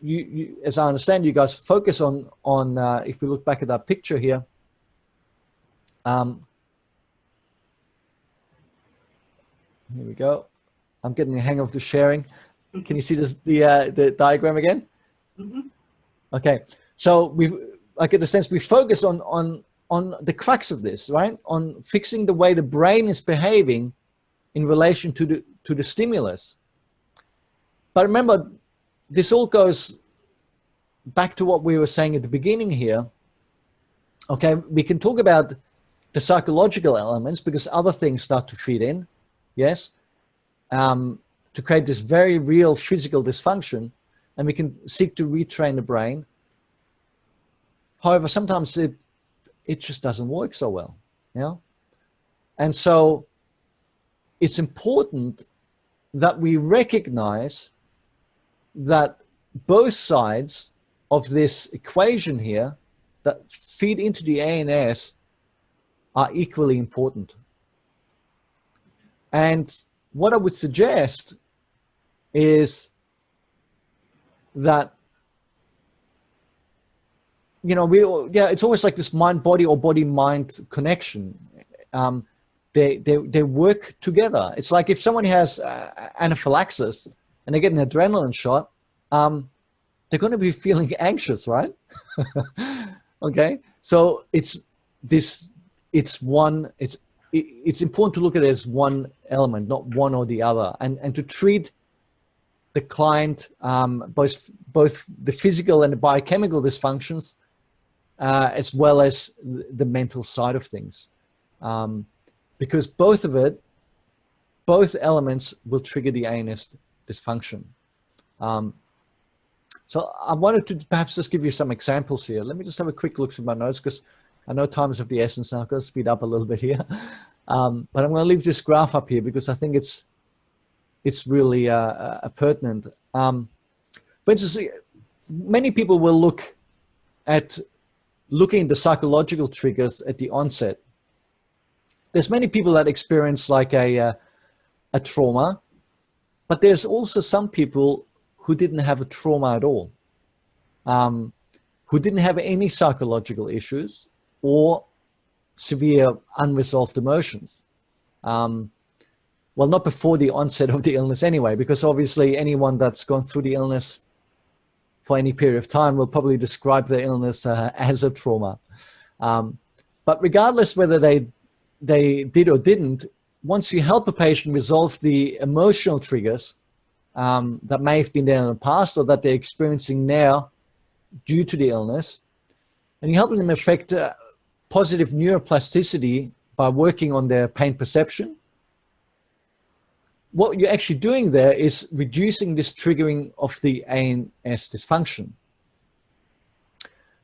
you, as I understand, you guys focus on if we look back at that picture here, here we go. I'm getting the hang of the sharing. Can you see this, the diagram again? Mm-hmm. Okay, so I get the sense we focus on the crux of this, right? On fixing the way the brain is behaving in relation to the stimulus. But remember, this all goes back to what we were saying at the beginning here. Okay, we can talk about the psychological elements because other things start to feed in, yes, to create this very real physical dysfunction, and we can seek to retrain the brain. However, sometimes it just doesn't work so well, And so it's important that we recognize that both sides of this equation here that feed into the ANS are equally important. And what I would suggest is that, it's always like this mind-body or body-mind connection. They work together. It's like if someone has anaphylaxis and they get an adrenaline shot, they're going to be feeling anxious, right? Okay, so it's important to look at it as one element, not one or the other, and to treat the client both the physical and the biochemical dysfunctions as well as the mental side of things, because both elements will trigger the ANS dysfunction. So I wanted to perhaps just give you some examples here. Let me just have a quick look through my notes because I know time is of the essence now. I've got to speed up a little bit here. But I'm going to leave this graph up here because I think it's really pertinent. For instance, many people will look at the psychological triggers at the onset. There's many people that experience like a trauma, but there's also some people who didn't have a trauma at all, who didn't have any psychological issues, or severe unresolved emotions. Well, not before the onset of the illness anyway, because obviously anyone that's gone through the illness for any period of time will probably describe the illness as a trauma. But regardless whether they did or didn't, once you help a patient resolve the emotional triggers that may have been there in the past or that they're experiencing now due to the illness, and you help them affect positive neuroplasticity by working on their pain perception, what you're actually doing there is reducing this triggering of the ANS dysfunction.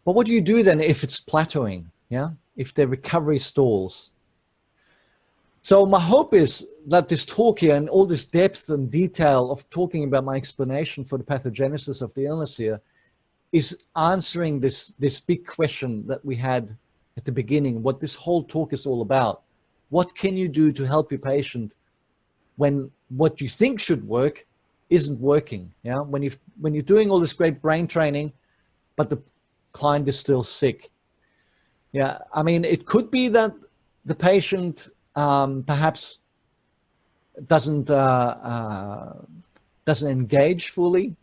But what do you do then if it's plateauing? Yeah, if the recovery stalls? So my hope is that this talk here and all this depth and detail of talking about my explanation for the pathogenesis of the illness here is answering this big question that we had at the beginning, what this whole talk is all about. What can you do to help your patient when what you think should work isn't working? Yeah, when you're doing all this great brain training, but the client is still sick. Yeah, I mean, it could be that the patient perhaps doesn't engage fully.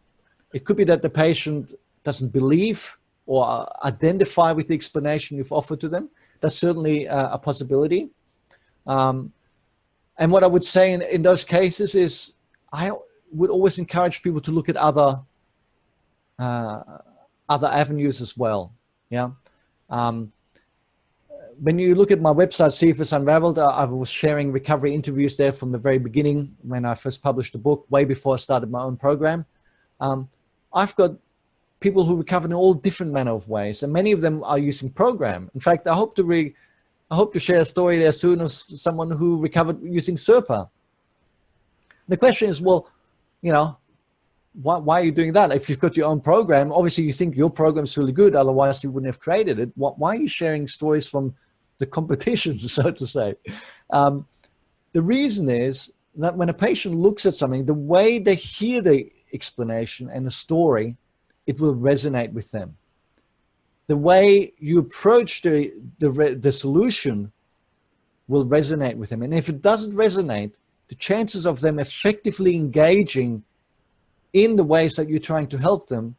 It could be that the patient doesn't believe or identify with the explanation you've offered to them. That's certainly a possibility. And what I would say in those cases is I would always encourage people to look at other avenues as well. Yeah. When you look at my website, See If It's Unraveled, I was sharing recovery interviews there from the very beginning when I first published the book, way before I started my own program. I've got people who recover in all different manner of ways, and many of them are using program. In fact, I hope to share a story there soon of someone who recovered using SERPA. The question is, well, you know, why are you doing that? If you've got your own program, obviously you think your program is really good, otherwise you wouldn't have created it. Why are you sharing stories from the competition, so to say? The reason is that when a patient looks at something, the way they hear the explanation and the story, it will resonate with them. The way you approach the solution will resonate with them. And if it doesn't resonate, the chances of them effectively engaging in the ways that you're trying to help them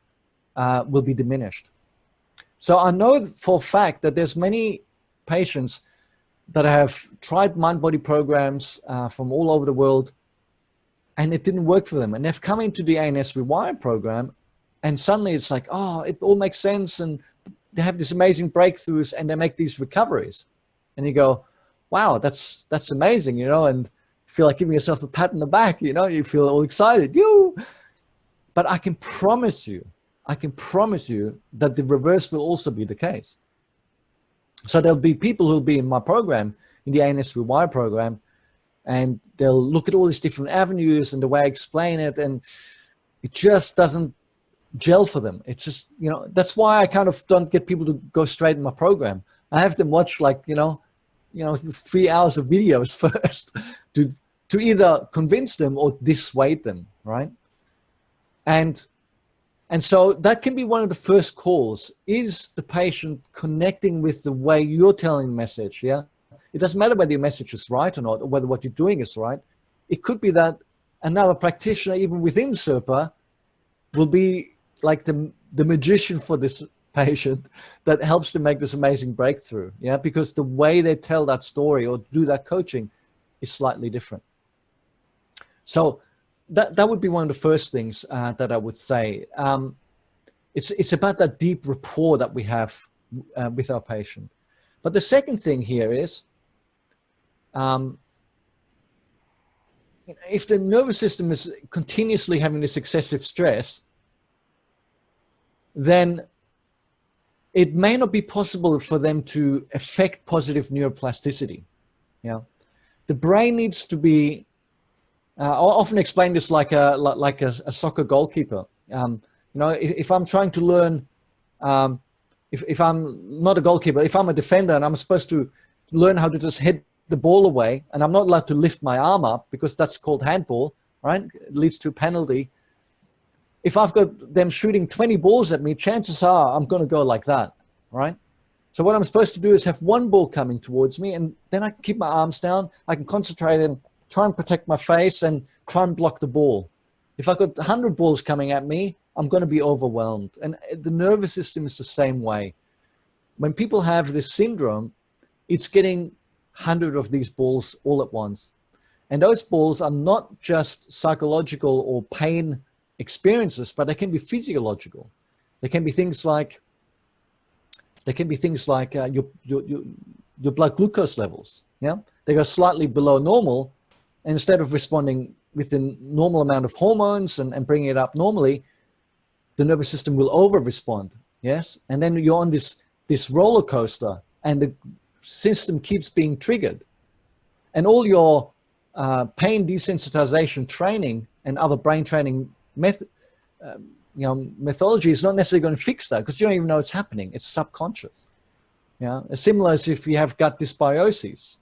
will be diminished. So I know for a fact that there's many patients that have tried mind-body programs from all over the world, and it didn't work for them. And they've come into the ANS Rewire program, and suddenly it's like, oh, it all makes sense, and they have these amazing breakthroughs, and they make these recoveries. And you go, wow, that's amazing, you know, and feel like giving yourself a pat on the back, you know, you feel all excited. But I can promise you that the reverse will also be the case. So there'll be people who'll be in my program, in the ANS Rewire program, and they'll look at all these different avenues and the way I explain it, and it just doesn't gel for them. It's just, you know, that's why I kind of don't get people to go straight in my program. I have them watch like, you know, 3 hours of videos first to either convince them or dissuade them, right? And so that can be one of the first calls. Is the patient connecting with the way you're telling the message? Yeah. It doesn't matter whether your message is right or not, or whether what you're doing is right. It could be that another practitioner, even within SERPA, will be like the magician for this patient that helps to make this amazing breakthrough. Yeah. Because the way they tell that story or do that coaching is slightly different. So that would be one of the first things that I would say. It's about that deep rapport that we have with our patient. But the second thing here is, if the nervous system is continuously having this excessive stress, then it may not be possible for them to affect positive neuroplasticity. Yeah, the brain needs to be. I often explain this like a soccer goalkeeper. You know, if I'm trying to learn, if I'm not a goalkeeper, if I'm a defender and I'm supposed to learn how to just hit the ball away, and I'm not allowed to lift my arm up because that's called handball, right? It leads to a penalty. If I've got them shooting 20 balls at me, chances are I'm going to go like that, right? So what I'm supposed to do is have one ball coming towards me, and then I can keep my arms down. I can concentrate and try and protect my face and try and block the ball. If I've got 100 balls coming at me, I'm going to be overwhelmed. And the nervous system is the same way. When people have this syndrome, it's getting 100 of these balls all at once. And those balls are not just psychological or pain experiences, but they can be physiological. They can be things like your blood glucose levels. Yeah, they go slightly below normal, and instead of responding with the normal amount of hormones and bringing it up normally, the nervous system will over-respond. Yes, and then you're on this roller coaster, and the system keeps being triggered, and all your pain desensitization training and other brain training methodology is not necessarily going to fix that, because you don't even know it's happening. It's subconscious. Yeah, as similar as if you have gut dysbiosis.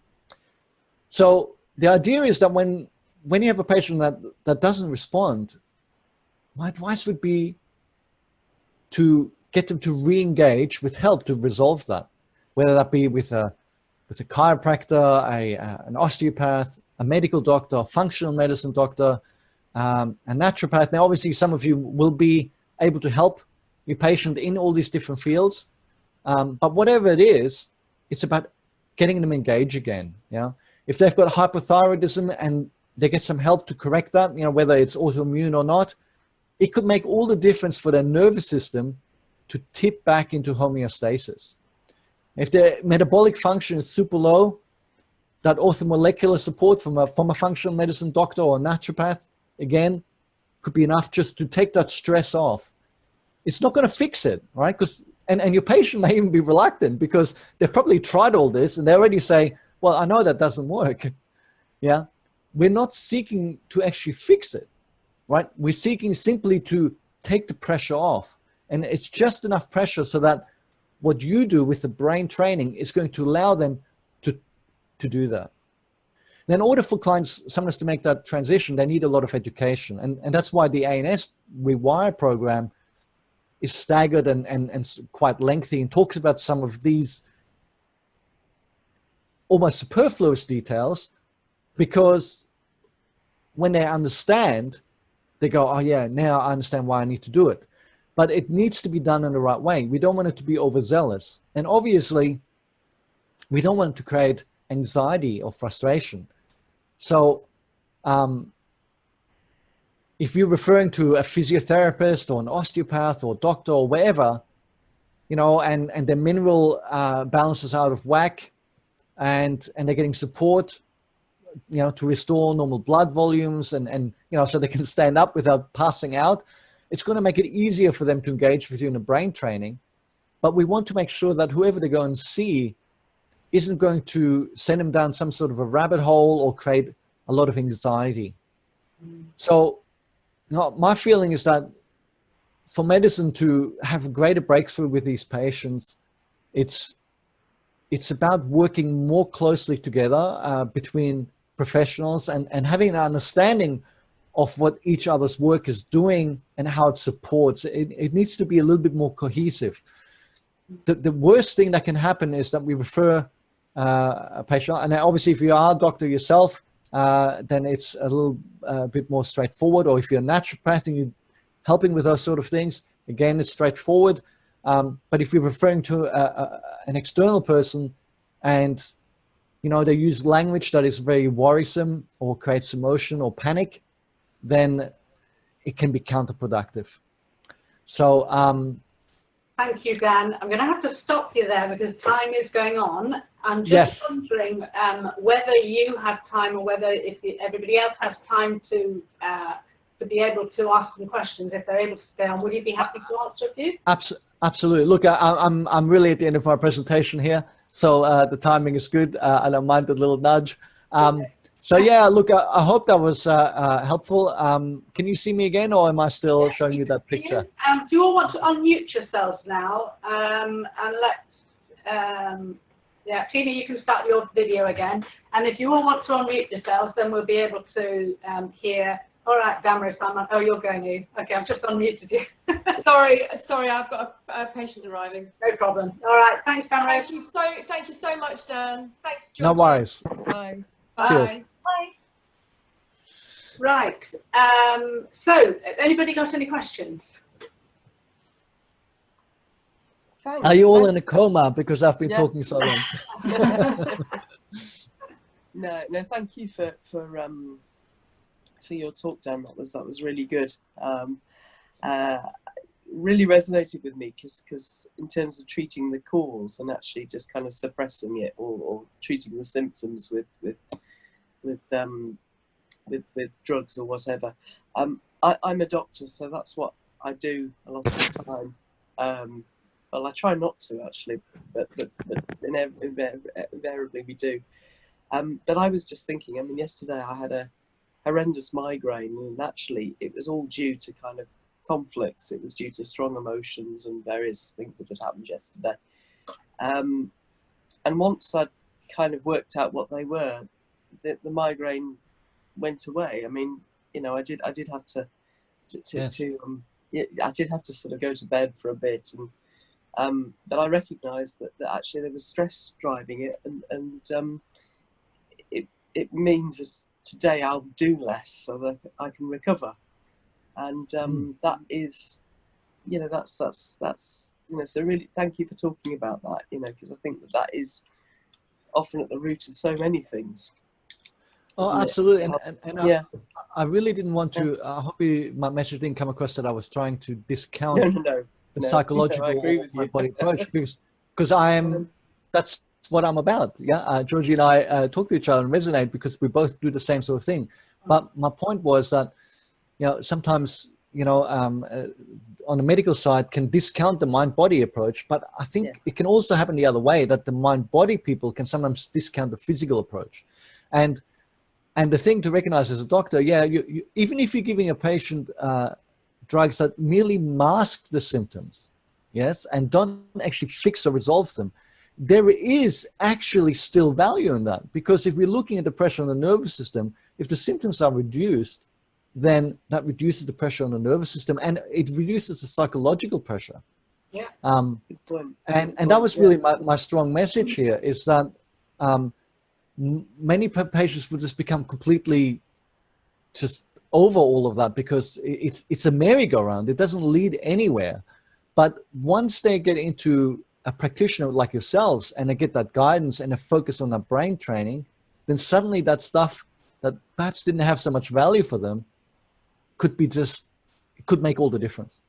So the idea is that when you have a patient that doesn't respond, my advice would be to get them to re-engage with help to resolve that, whether that be with a chiropractor, an osteopath, a medical doctor, a functional medicine doctor, a naturopath. Now, obviously, some of you will be able to help your patient in all these different fields, but whatever it is, it's about getting them engaged again. Yeah, if they've got hypothyroidism and they get some help to correct that, whether it's autoimmune or not, it could make all the difference for their nervous system to tip back into homeostasis. If their metabolic function is super low, that orthomolecular support from a functional medicine doctor or a naturopath, again, could be enough just to take that stress off. It's not going to fix it, right? And your patient may even be reluctant because they've probably tried all this and they already say, well, I know that doesn't work. Yeah, we're not seeking to actually fix it, right? We're seeking simply to take the pressure off. And it's just enough pressure so that what you do with the brain training is going to allow them to do that. Now, in order for clients sometimes to make that transition, they need a lot of education. And that's why the ANS Rewire program is staggered and quite lengthy and talks about some of these almost superfluous details, because when they understand, they go, oh yeah, now I understand why I need to do it. But it needs to be done in the right way. We don't want it to be overzealous. And obviously, we don't want it to create anxiety or frustration. So if you're referring to a physiotherapist or an osteopath or doctor or wherever, and their mineral balance is out of whack, and they're getting support, to restore normal blood volumes and so they can stand up without passing out, it's going to make it easier for them to engage with you in the brain training. But we want to make sure that whoever they go and see isn't going to send them down some sort of a rabbit hole or create a lot of anxiety. So my feeling is that for medicine to have a greater breakthrough with these patients, it's about working more closely together between professionals and having an understanding of what each other's work is doing and how it supports. It needs to be a little bit more cohesive. The worst thing that can happen is that we refer a patient, and obviously if you are a doctor yourself, then it's a little bit more straightforward, or if you're a naturopath and you're helping with those sort of things, again, it's straightforward. But if you're referring to an external person and they use language that is very worrisome or creates emotion or panic, then it can be counterproductive. So thank you, Dan. I'm going to have to stop you there because time is going on. I'm just wondering whether you have time, or whether if everybody else has time to be able to ask some questions, if they're able to stay on. Would you be happy to answer a few? Absolutely. Look, I'm really at the end of my presentation here, so the timing is good. I don't mind the little nudge. Okay. So yeah, look, I hope that was helpful. Can you see me again, or am I still showing you that picture? Do you all want to unmute yourselves now? And let's, yeah, Tina, you can start your video again. And if you all want to unmute yourselves, then we'll be able to hear All right, Damaris, oh, you're going in. Okay, I've just unmuted you. Sorry, I've got a patient arriving. No problem. All right, thanks, Damaris. Thank you so much, Dan. Thanks, No Georgie. worries. Bye. Cheers. Bye. Bye. Right. So, anybody got any questions? Thanks. Are you all in a coma because I've been talking so long? No, thank you for your talk, Dan. That was really good. Really resonated with me because in terms of treating the cause and actually just kind of suppressing it or treating the symptoms with drugs or whatever. I'm a doctor, so that's what I do a lot of the time. Well, I try not to actually, but invariably we do. But I was just thinking, I mean, yesterday I had a horrendous migraine, and actually it was all due to kind of conflicts. It was due to strong emotions and various things that had happened yesterday. And once I'd kind of worked out what they were, the migraine went away. I mean, you know, I did have to I did have to sort of go to bed for a bit, and but I recognised that actually there was stress driving it, and it means that today I'll do less so that I can recover, and that is, you know, that's you know, so really thank you for talking about that, you know, because I think that is often at the root of so many things. Oh, absolutely. And yeah. I really didn't want to, I hope my message didn't come across that I was trying to discount the psychological I agree with you. body approach, because that's what I'm about. Yeah, Georgie and I talk to each other and resonate because we both do the same sort of thing. But my point was that, you know, sometimes, you know, on the medical side can discount the mind-body approach, but I think it can also happen the other way, that the mind-body people can sometimes discount the physical approach. And the thing to recognize as a doctor, you even if you're giving a patient drugs that merely mask the symptoms, yes, and don't actually fix or resolve them, there is actually still value in that. Because if we're looking at the pressure on the nervous system, if the symptoms are reduced, then that reduces the pressure on the nervous system, and it reduces the psychological pressure. Yeah. And that was really my strong message here, is that many patients will just become completely just over all of that, because it's a merry-go-round. It doesn't lead anywhere. But once they get into a practitioner like yourselves and they get that guidance and a focus on that brain training, then suddenly that stuff that perhaps didn't have so much value for them could make all the difference.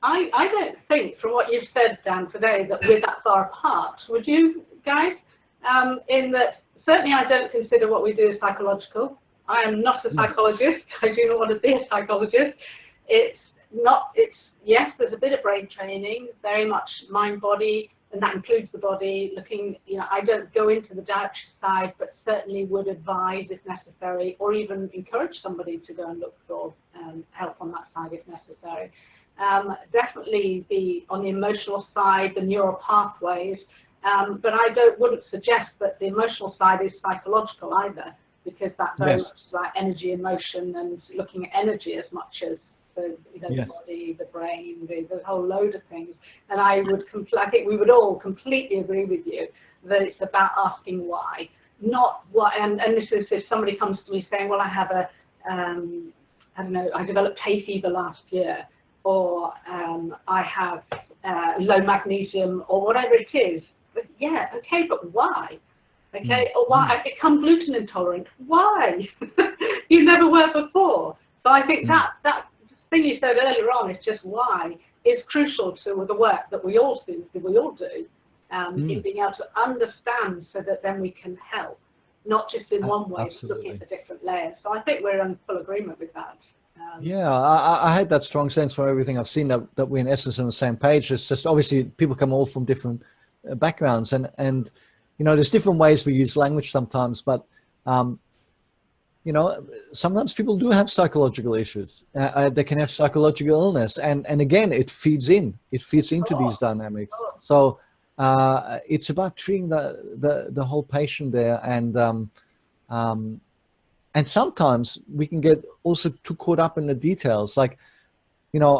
I don't think, from what you've said, Dan, today, that we're that far apart. Would you guys? In that, certainly I don't consider what we do as psychological. I am not a psychologist. I do not want to be a psychologist. Yes, there's a bit of brain training, very much mind-body, and that includes the body. Looking, you know, I don't go into the dietary side, but certainly would advise if necessary, or even encourage somebody to go and look for help on that side if necessary. Definitely on the emotional side, the neural pathways, but I wouldn't suggest that the emotional side is psychological either, because that's very much like energy, emotion, and looking at energy as much as the body, the brain, the whole load of things. And I think we would all completely agree with you that it's about asking why, not what. And this is if somebody comes to me saying, well, I have I don't know, I developed hay fever last year, or I have low magnesium, or whatever it is. But yeah, okay, but why? Okay, or why I become gluten intolerant? Why? You never were before. So I think that thing you said earlier on is just why is crucial to the work that we all do, in being able to understand, so that then we can help, not just in one way, but looking at the different layers. So I think we're in full agreement with that. I had that strong sense from everything I've seen that we're in essence on the same page. It's just obviously people come all from different backgrounds, and you know, there's different ways we use language sometimes, but you know, sometimes people do have psychological issues. They can have psychological illness, and again, it feeds into these dynamics. So it's about treating the whole patient there, and and sometimes we can get also too caught up in the details. Like, you know,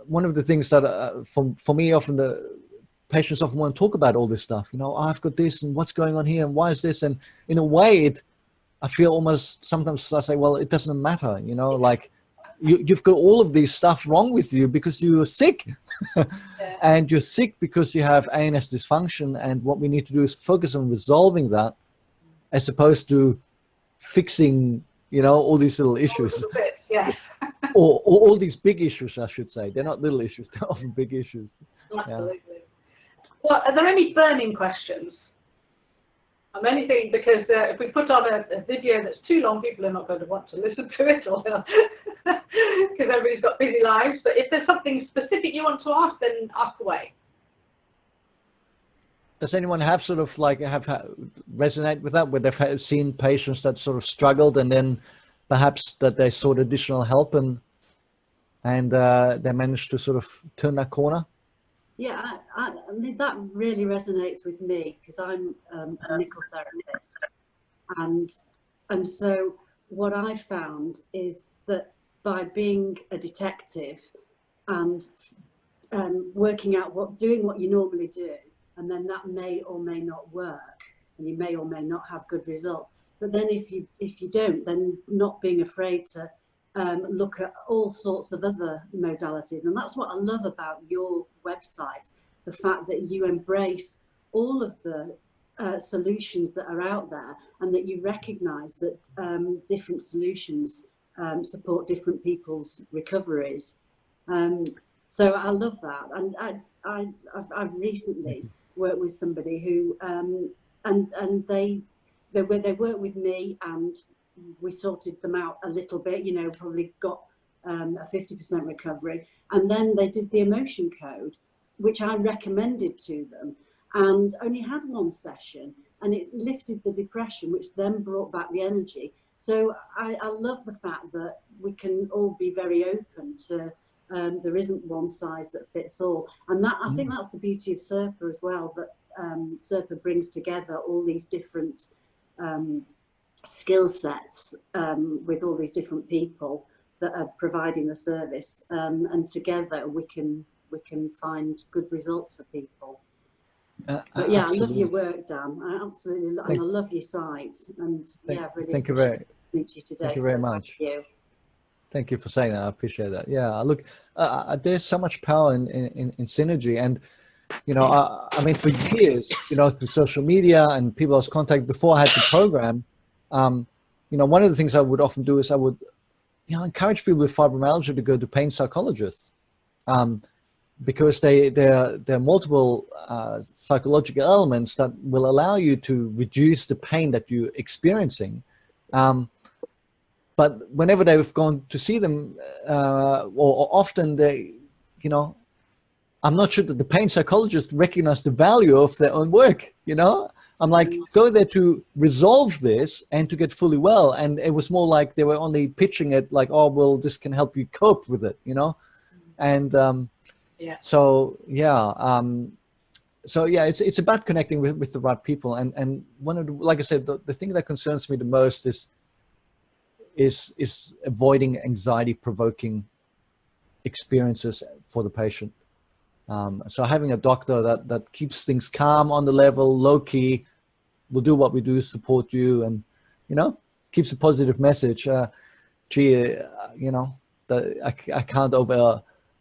one of the things that for me, often the patients often want to talk about all this stuff. You know, I've got this, and what's going on here, and why is this? And in a way, I feel almost sometimes I say, well, it doesn't matter. You know, like you've got all of this stuff wrong with you because you're sick, and you're sick because you have ANS dysfunction. And what we need to do is focus on resolving that, as opposed to fixing, you know, all these little issues. Yes. or all these big issues, I should say. They're not little issues, they're often big issues. Absolutely. Yeah. Well, are there any burning questions? I'm only thinking because if we put on a video that's too long, people are not going to want to listen to it, or because everybody's got busy lives. But if there's something specific you want to ask, then ask away. Does anyone have sort of like resonate with that, where they've seen patients that sort of struggled, and then perhaps that they sought additional help and they managed to sort of turn that corner? Yeah, I mean, that really resonates with me because I'm a nickel therapist, and so what I found is that by being a detective and working out doing what you normally do, and then that may or may not work, and you may or may not have good results. But then if you don't, then not being afraid to look at all sorts of other modalities. And that's what I love about your website, the fact that you embrace all of the solutions that are out there, and that you recognize that different solutions support different people's recoveries. So I love that. And I've recently worked with somebody who, and they worked with me, and we sorted them out a little bit, you know, probably got a 50% recovery. And then they did the emotion code, which I recommended to them, and only had one session, and it lifted the depression, which then brought back the energy. So I love the fact that we can all be very open to, there isn't one size that fits all. And that, I think that's the beauty of SERPA as well, that SERPA brings together all these different skill sets with all these different people that are providing the service, and together we can find good results for people. But yeah, absolutely. I love your work, Dan. I absolutely, and I love your site. And yeah, really thank you very meet you today. Thank you very much. Thank you. Thank you for saying that. I appreciate that. Yeah, look, there's so much power in synergy, and you know, I mean, for years, you know, through social media and people I was contacted before I had the program. You know, one of the things I would often do is I would, you know, encourage people with fibromyalgia to go to pain psychologists, because there are multiple psychological elements that will allow you to reduce the pain that you're experiencing. But whenever they've gone to see them, or often they, you know, I'm not sure that the pain psychologists recognize the value of their own work, you know? I'm like, go there to resolve this and to get fully well. And it was more like they were only pitching it like, oh, well, this can help you cope with it, you know? And so, it's about connecting with the right people. And one of the, like I said, the thing that concerns me the most is avoiding anxiety-provoking experiences for the patient. So having a doctor that keeps things calm, on the level, low key, will do what we do, support you, and, you know, keeps a positive message. You know, I can't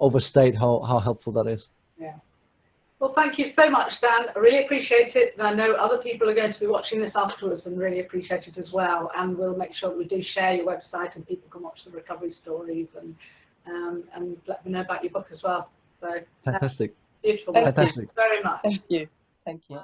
overstate how helpful that is. Yeah. Well, thank you so much, Dan. I really appreciate it. And I know other people are going to be watching this afterwards and really appreciate it as well. And we'll make sure that we do share your website and people can watch the recovery stories and let them know about your book as well. So, fantastic. Beautiful. Thank Thank you very much. Thank you. Thank you.